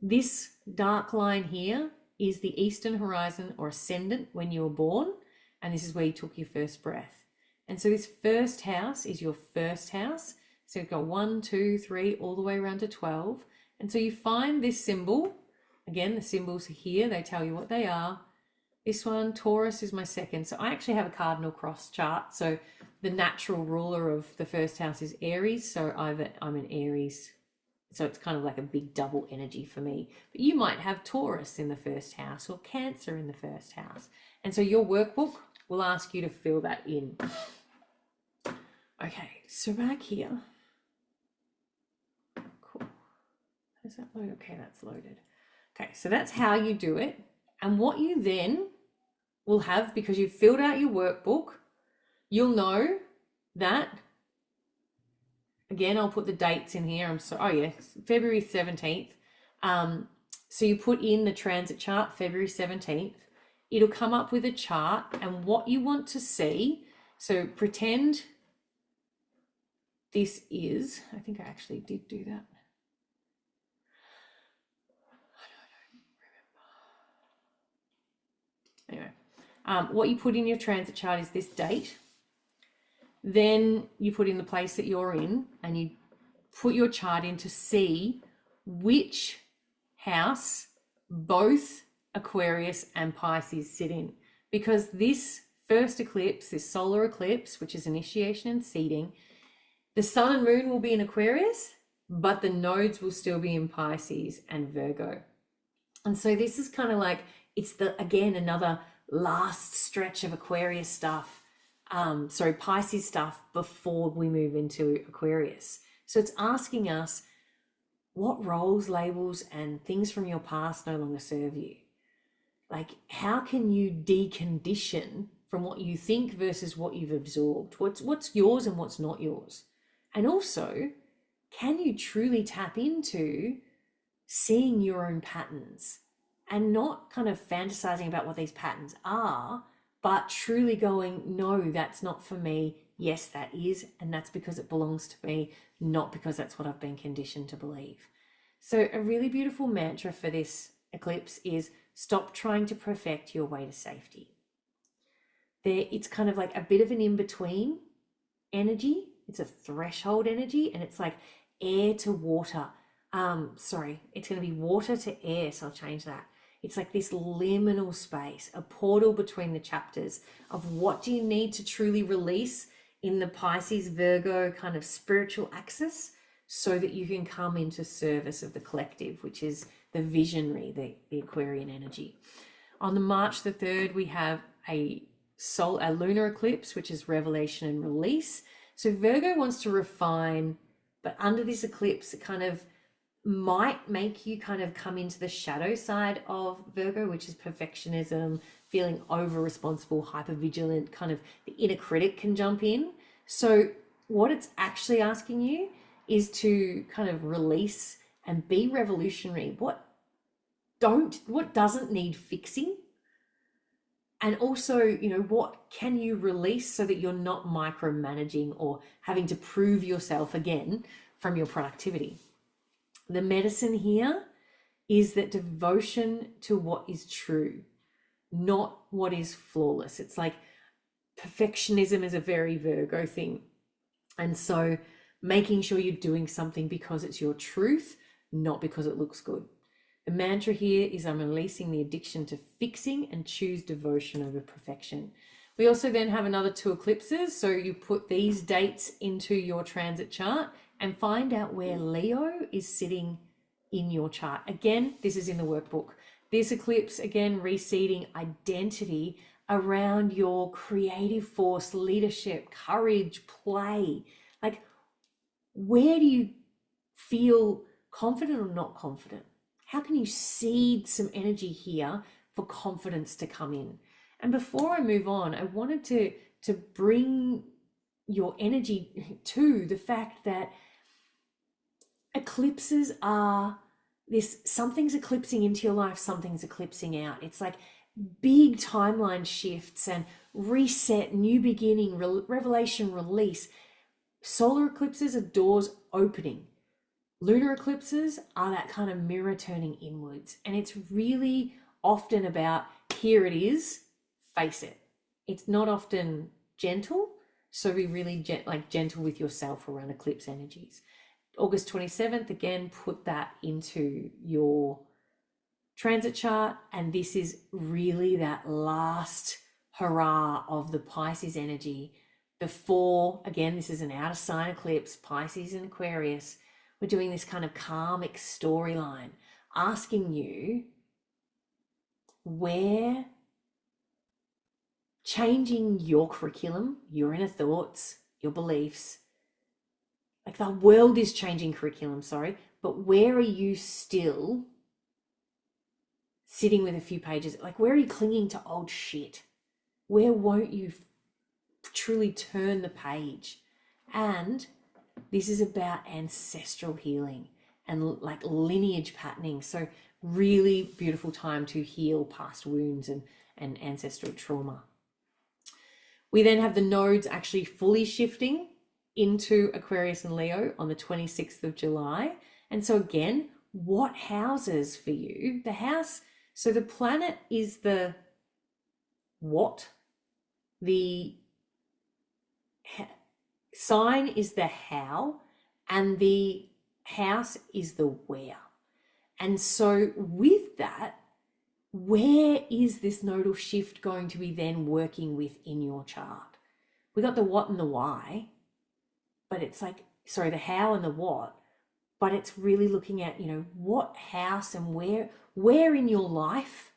this dark line here is the eastern horizon or ascendant when you were born, and this is where you took your first breath. And so this first house is your first house. So you've got 1, 2, 3, all the way around to 12. And so you find this symbol. Again, the symbols are here. They tell you what they are. This one, Taurus, is my second. So I actually have a cardinal cross chart. So the natural ruler of the first house is Aries. So I'm an Aries. So it's kind of like a big double energy for me. But you might have Taurus in the first house or Cancer in the first house. And so your workbook will ask you to fill that in. Okay, so back here. Cool. Is that loaded? Okay, that's loaded. Okay, so that's how you do it. And what you then will have, because you've filled out your workbook, you'll know that, again, I'll put the dates in here. February 17th. So you put in the transit chart, February 17th. It'll come up with a chart and what you want to see. So pretend this is, I think I actually did do that. Anyway, what you put in your transit chart is this date. Then you put in the place that you're in and you put your chart in to see which house both Aquarius and Pisces sit in. Because this first eclipse, this solar eclipse, which is initiation and seeding, the sun and moon will be in Aquarius, but the nodes will still be in Pisces and Virgo. And so this is kind of like, it's again, another last stretch of Aquarius stuff, Pisces stuff before we move into Aquarius. So it's asking us what roles, labels, and things from your past no longer serve you. Like, how can you decondition from what you think versus what you've absorbed? What's yours and what's not yours? And also, can you truly tap into seeing your own patterns? And not kind of fantasizing about what these patterns are, but truly going, no, that's not for me. Yes, that is. And that's because it belongs to me, not because that's what I've been conditioned to believe. So a really beautiful mantra for this eclipse is stop trying to perfect your way to safety. It's kind of like a bit of an in-between energy. It's a threshold energy, and it's like air to water. It's going to be water to air. So I'll change that. It's like this liminal space, a portal between the chapters of what do you need to truly release in the Pisces, Virgo kind of spiritual axis so that you can come into service of the collective, which is the visionary, the Aquarian energy. On the March the 3rd, we have a lunar eclipse, which is revelation and release. So Virgo wants to refine, but under this eclipse, it kind of might make you kind of come into the shadow side of Virgo, which is perfectionism, feeling over responsible, hyper vigilant, kind of the inner critic can jump in. So what it's actually asking you is to kind of release and be revolutionary. What doesn't need fixing? And also, you know, what can you release so that you're not micromanaging or having to prove yourself again from your productivity. The medicine here is that devotion to what is true, not what is flawless. It's like perfectionism is a very Virgo thing. And so making sure you're doing something because it's your truth, not because it looks good. The mantra here is I'm releasing the addiction to fixing and choose devotion over perfection. We also then have another 2 eclipses. So you put these dates into your transit chart and find out where Leo is sitting in your chart. Again, this is in the workbook. This eclipse, again, reseeding identity around your creative force, leadership, courage, play. Like, where do you feel confident or not confident? How can you seed some energy here for confidence to come in? And before I move on, I wanted to bring your energy to the fact that eclipses are this, something's eclipsing into your life, something's eclipsing out. It's like big timeline shifts and reset, new beginning, revelation, release. Solar eclipses are doors opening. Lunar eclipses are that kind of mirror turning inwards. And it's really often about, here it is, face it. It's not often gentle. So be really gentle with yourself around eclipse energies. August 27th, again, put that into your transit chart. And this is really that last hurrah of the Pisces energy before, again, this is an outer sign eclipse, Pisces and Aquarius. We're doing this kind of karmic storyline, asking you where changing your curriculum, your inner thoughts, your beliefs, like the world is changing curriculum, but where are you still sitting with a few pages? Like, where are you clinging to old shit? Where won't you truly turn the page? And this is about ancestral healing and like lineage patterning. So really beautiful time to heal past wounds and ancestral trauma. We then have the nodes actually fully shifting into Aquarius and Leo on the 26th of July. And so again, what houses for you? The house, so the planet is the what, the sign is the how, and the house is the where. And so with that, where is this nodal shift going to be then working with in your chart? We got the what and the why, but it's like, sorry, the how and the what, but it's really looking at, you know, what house and where in your life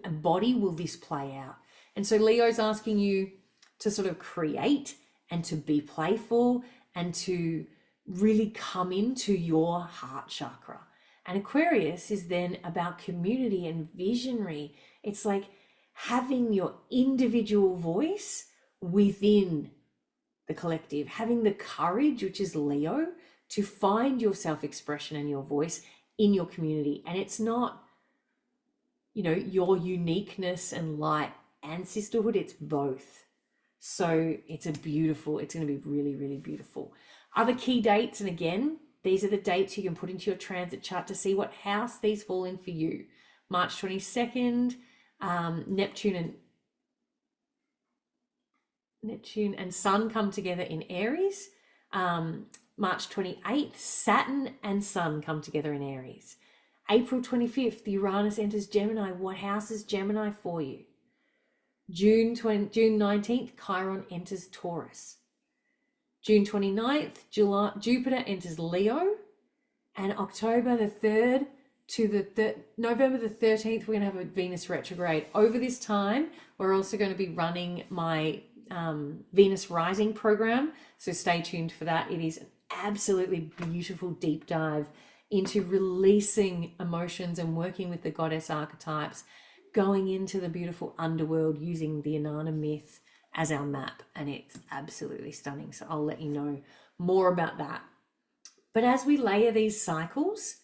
and body will this play out? And so Leo's asking you to sort of create and to be playful and to really come into your heart chakra. And Aquarius is then about community and visionary. It's like having your individual voice within the collective, having the courage, which is Leo, to find your self-expression and your voice in your community. And it's not, you know, your uniqueness and light and sisterhood, it's both. So it's going to be really, really beautiful. Other key dates, and again, these are the dates you can put into your transit chart to see what house these fall in for you. March 22nd, Neptune and Sun come together in Aries. March 28th, Saturn and Sun come together in Aries. April 25th, Uranus enters Gemini. What house is Gemini for you? June 19th, Chiron enters Taurus. June 29th, Jupiter enters Leo. And October the 3rd to November the 13th, we're going to have a Venus retrograde. Over this time, we're also going to be running my Venus Rising program. So stay tuned for that. It is an absolutely beautiful deep dive into releasing emotions and working with the goddess archetypes, going into the beautiful underworld using the Inanna myth as our map, and it's absolutely stunning. So I'll let you know more about that. But as we layer these cycles,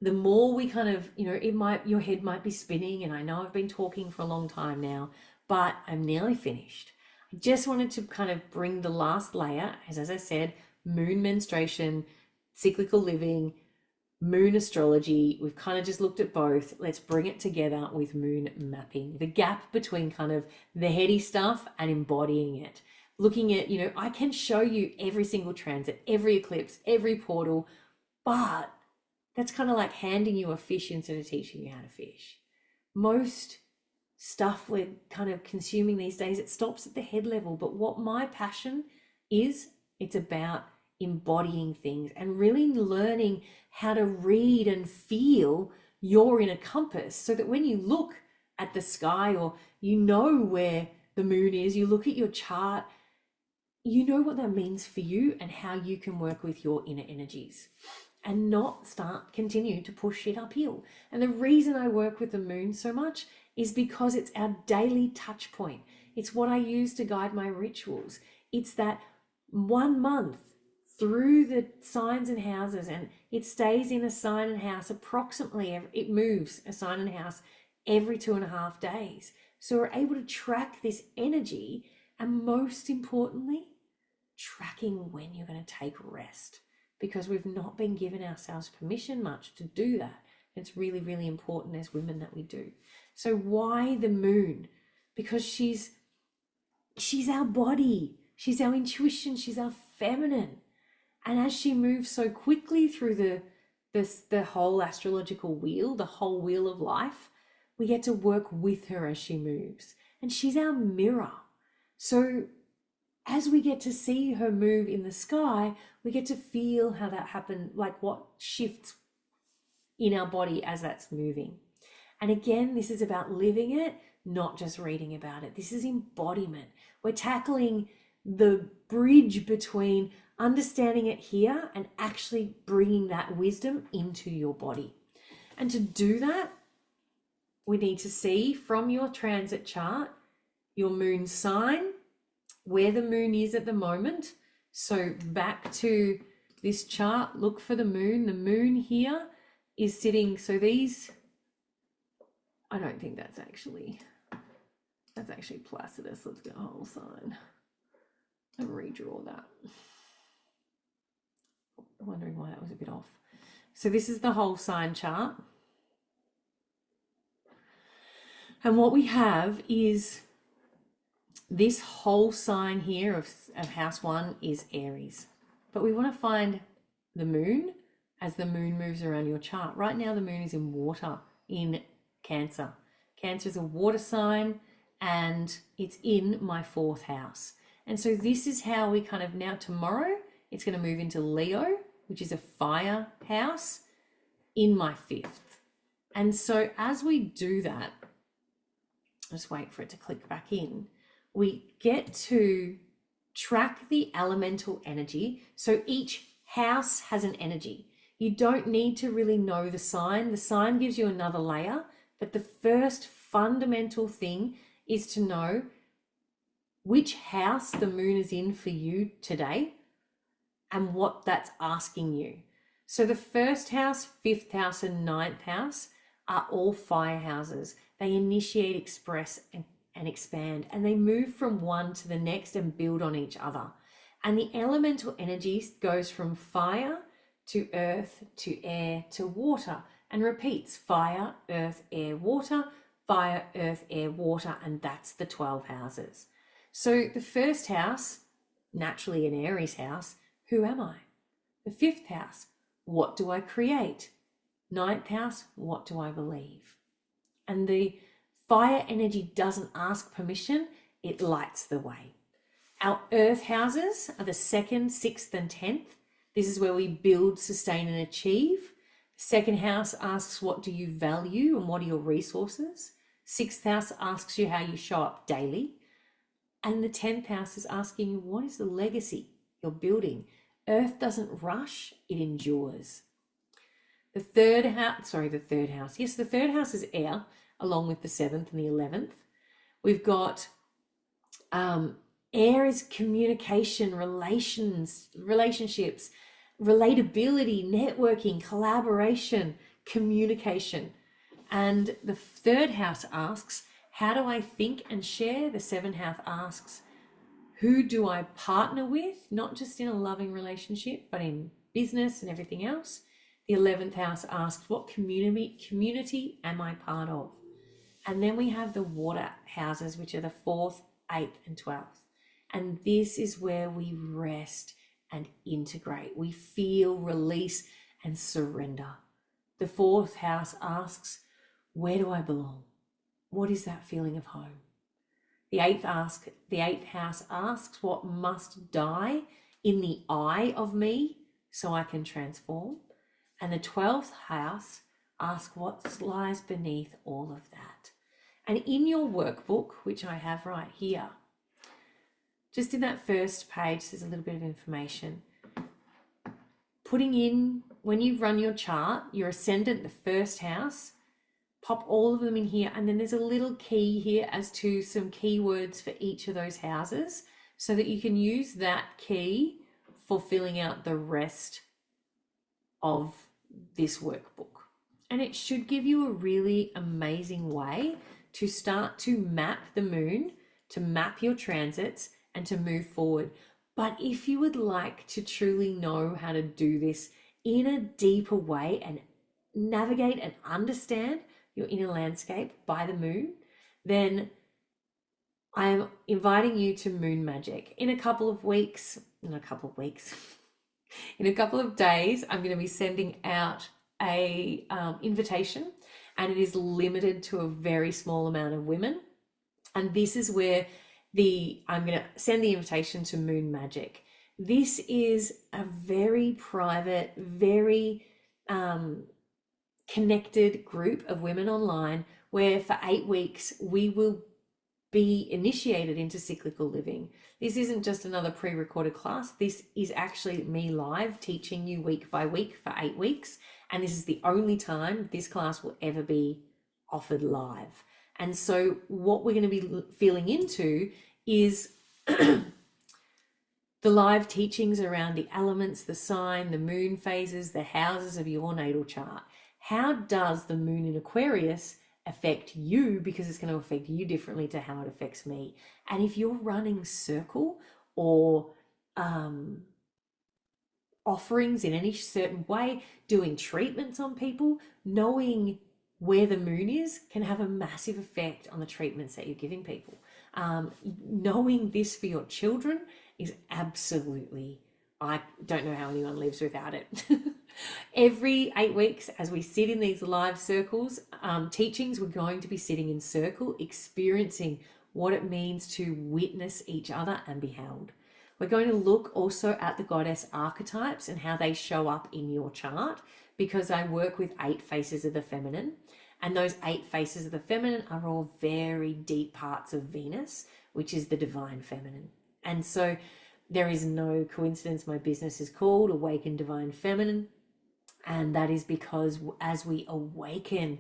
the more we kind of, you know, your head might be spinning, and I know I've been talking for a long time now, but I'm nearly finished. I just wanted to kind of bring the last layer, as I said, moon menstruation, cyclical living, moon astrology. We've kind of just looked at both. Let's bring it together with moon mapping, the gap between kind of the heady stuff and embodying it. Looking at, I can show you every single transit, every eclipse, every portal, but that's kind of like handing you a fish instead of teaching you how to fish. Most stuff we're kind of consuming these days, it stops at the head level. But what my passion is, it's about embodying things and really learning how to read and feel your inner compass, so that when you look at the sky, or where the moon is, you look at your chart, you know what that means for you and how you can work with your inner energies and not continue to push it uphill. And the reason I work with the moon so much is because it's our daily touch point. It's what I use to guide my rituals. It's that 1 month through the signs and houses, and it stays in a sign and house approximately, it moves a sign and house every 2.5 days. So we're able to track this energy, and most importantly, tracking when you're going to take rest, because we've not been given ourselves permission much to do that. It's really, really important as women that we do. So why the moon? Because she's our body, she's our intuition, she's our feminine. And as she moves so quickly through the whole astrological wheel, the whole wheel of life, we get to work with her as she moves. And she's our mirror. So as we get to see her move in the sky, we get to feel how that happened, like what shifts in our body as that's moving. And again, this is about living it, not just reading about it. This is embodiment. We're tackling the bridge between understanding it here and actually bringing that wisdom into your body. And to do that, we need to see from your transit chart, your moon sign, where the moon is at the moment. So back to this chart, look for the moon. The moon here is sitting, so these, I don't think that's actually Placidus. Let's get a whole sign and redraw that. I'm wondering why that was a bit off. So this is the whole sign chart. And what we have is this whole sign here of house 1 is Aries. But we want to find the moon as the moon moves around your chart. Right now the moon is in water, in Cancer. Cancer is a water sign, and it's in my 4th house. And so this is how we kind of, now tomorrow it's going to move into Leo, which is a fire house, in my 5th. And so as we do that, just wait for it to click back in, we get to track the elemental energy. So each house has an energy. You don't need to really know the sign. The sign gives you another layer, but the first fundamental thing is to know which house the moon is in for you today and what that's asking you. So the 1st house, 5th house, and 9th house are all fire houses. They initiate, express, and expand, and they move from one to the next and build on each other. And the elemental energies goes from fire to earth to air to water, and repeats: fire, earth, air, water, fire, earth, air, water, and that's the 12 houses. So the 1st house, naturally an Aries house, who am I? The 5th house, what do I create? 9th house, what do I believe? And the fire energy doesn't ask permission, it lights the way. Our earth houses are the 2nd, 6th, and 10th. This is where we build, sustain, and achieve. 2nd house asks, what do you value and what are your resources? 6th house asks you how you show up daily. And the 10th house is asking you, what is the legacy you're building? Earth doesn't rush, it endures. The 3rd house. Yes, the 3rd house is air, along with the 7th and the 11th. We've got air is communication, relationships, relatability, networking, collaboration, communication. And the 3rd house asks, How do I think and share? The 7th house asks, who do I partner with? Not just in a loving relationship, but in business and everything else. The 11th house asks, what community am I part of? And then we have the water houses, which are the 4th, 8th, and 12th. And this is where we rest and integrate. We feel, release, and surrender. The 4th house asks, where do I belong? What is that feeling of home? The 8th house asks, what must die in the eye of me so I can transform? And the 12th house asks, what lies beneath all of that? And in your workbook, which I have right here, just in that first page, there's a little bit of information. Putting in, when you run your chart, your ascendant, the 1st house, pop all of them in here. And then there's a little key here as to some keywords for each of those houses so that you can use that key for filling out the rest of this workbook. And it should give you a really amazing way to start to map the moon, to map your transits, and to move forward. But if you would like to truly know how to do this in a deeper way and navigate and understand your inner landscape by the moon, then I am inviting you to Moon Magic. In a couple of days, I'm going to be sending out a invitation, and it is limited to a very small amount of women. And this is where I'm going to send the invitation to Moon Magic. This is a very private, very connected group of women online where for 8 weeks we will be initiated into cyclical living. This isn't just another pre-recorded class. This is actually me live teaching you week by week for 8 weeks. And this is the only time this class will ever be offered live. And so what we're going to be feeling into is the live teachings around the elements, the sign, the moon phases, the houses of your natal chart. How does the moon in Aquarius affect you? Because it's going to affect you differently to how it affects me. And if you're running circle or offerings in any certain way, doing treatments on people, knowing where the moon is can have a massive effect on the treatments that you're giving people. Knowing this for your children is absolutely, I don't know how anyone lives without it. Every 8 weeks, as we sit in these live circles, teachings, we're going to be sitting in circle, experiencing what it means to witness each other and be held. We're going to look also at the goddess archetypes and how they show up in your chart, because I work with 8 faces of the feminine, and those 8 faces of the feminine are all very deep parts of Venus, which is the divine feminine. And so there is no coincidence my business is called Awaken Divine Feminine. And that is because as we awaken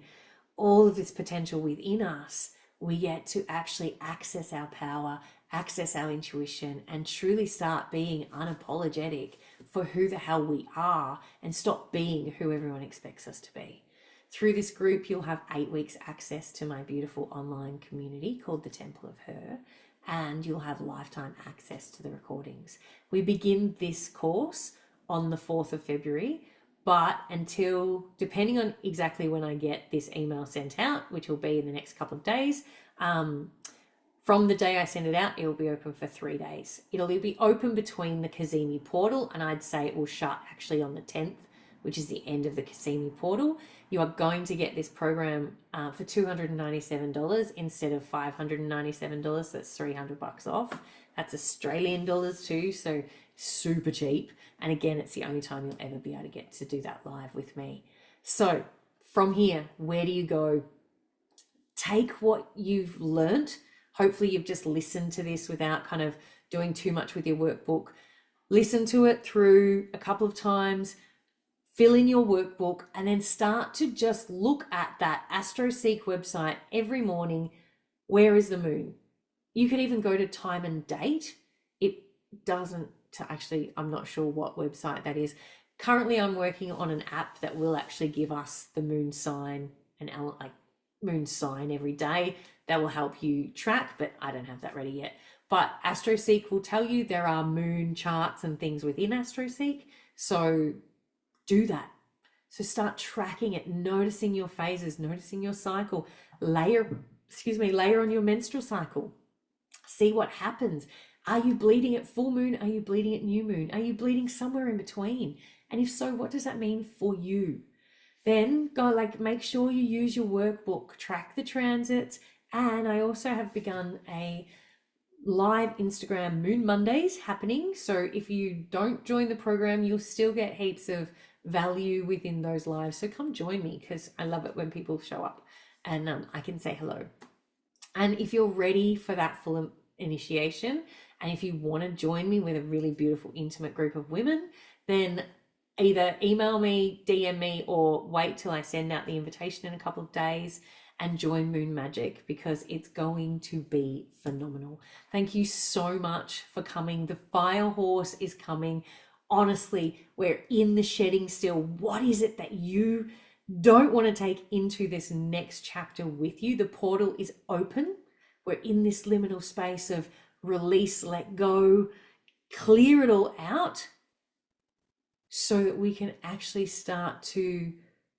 all of this potential within us, we get to actually access our power, access our intuition, and truly start being unapologetic for who the hell we are and stop being who everyone expects us to be. Through this group, you'll have 8 weeks access to my beautiful online community called the Temple of Her, and you'll have lifetime access to the recordings. We begin this course on the 4th of February, but until, depending on exactly when I get this email sent out, which will be in the next couple of days, from the day I send it out, it will be open for 3 days. It'll be open between the cazimi portal, and I'd say it will shut actually on the 10th, which is the end of the cazimi portal. You are going to get this program for $297 instead of $597. That's $300 off. That's Australian dollars too, so super cheap. And again, it's the only time you'll ever be able to get to do that live with me. So from here, where do you go? Take what you've learnt. Hopefully you've just listened to this without kind of doing too much with your workbook. Listen to it through a couple of times, fill in your workbook, and then start to just look at that AstroSeek website every morning. Where is the moon? You can even go to time and date. It doesn't actually, I'm not sure what website that is. Currently, I'm working on an app that will actually give us the moon sign and like moon sign every day. That will help you track, but I don't have that ready yet. But AstroSeek will tell you there are moon charts and things within AstroSeek. So do that. So start tracking it, noticing your phases, noticing your cycle. Layer on your menstrual cycle. See what happens. Are you bleeding at full moon? Are you bleeding at new moon? Are you bleeding somewhere in between? And if so, what does that mean for you? Then go make sure you use your workbook, track the transits. And I also have begun a live Instagram Moon Mondays happening. So if you don't join the program, you'll still get heaps of value within those lives. So come join me, because I love it when people show up and I can say hello. And if you're ready for that full initiation, and if you want to join me with a really beautiful, intimate group of women, then either email me, DM me, or wait till I send out the invitation in a couple of days and join Moon Magic, because it's going to be phenomenal. Thank you so much for coming. The fire horse is coming. Honestly, we're in the shedding still. What is it that you don't want to take into this next chapter with you? The portal is open. We're in this liminal space of release, let go, clear it all out, so that we can actually start to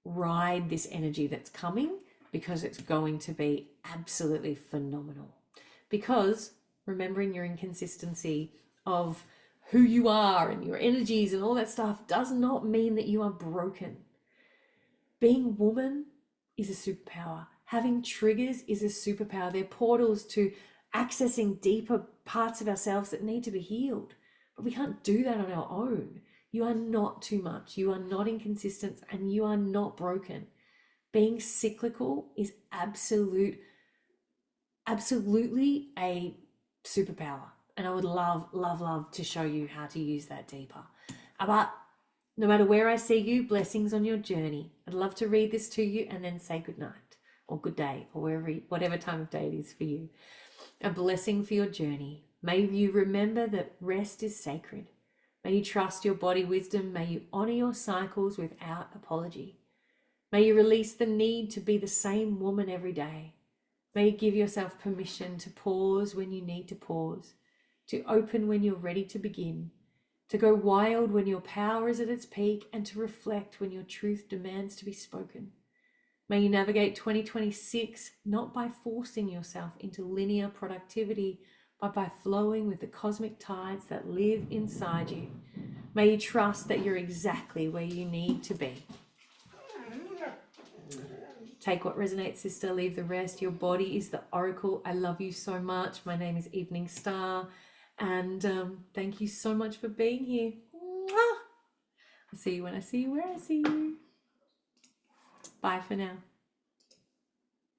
ride this energy that's coming, because it's going to be absolutely phenomenal. Because remembering your inconsistency of who you are and your energies and all that stuff does not mean that you are broken. Being a woman is a superpower. Having triggers is a superpower. They're portals to accessing deeper parts of ourselves that need to be healed. But we can't do that on our own. You are not too much. You are not inconsistent, and you are not broken. Being cyclical is absolutely a superpower. And I would love to show you how to use that deeper. But no matter where I see you, blessings on your journey. I'd love to read this to you and then say good night or good day, or whatever time of day it is for you. A blessing for your journey. May you remember that rest is sacred. May you trust your body wisdom. May you honor your cycles without apology. May you release the need to be the same woman every day. May you give yourself permission to pause when you need to pause, to open when you're ready to begin, to go wild when your power is at its peak, and to reflect when your truth demands to be spoken. May you navigate 2026 not by forcing yourself into linear productivity, but by flowing with the cosmic tides that live inside you. May you trust that you're exactly where you need to be. Take what resonates, sister, leave the rest. Your body is the oracle. I love you so much. My name is Evening Star, and thank you so much for being here. Mwah! I'll see you when I see you, where I see you. Bye for now.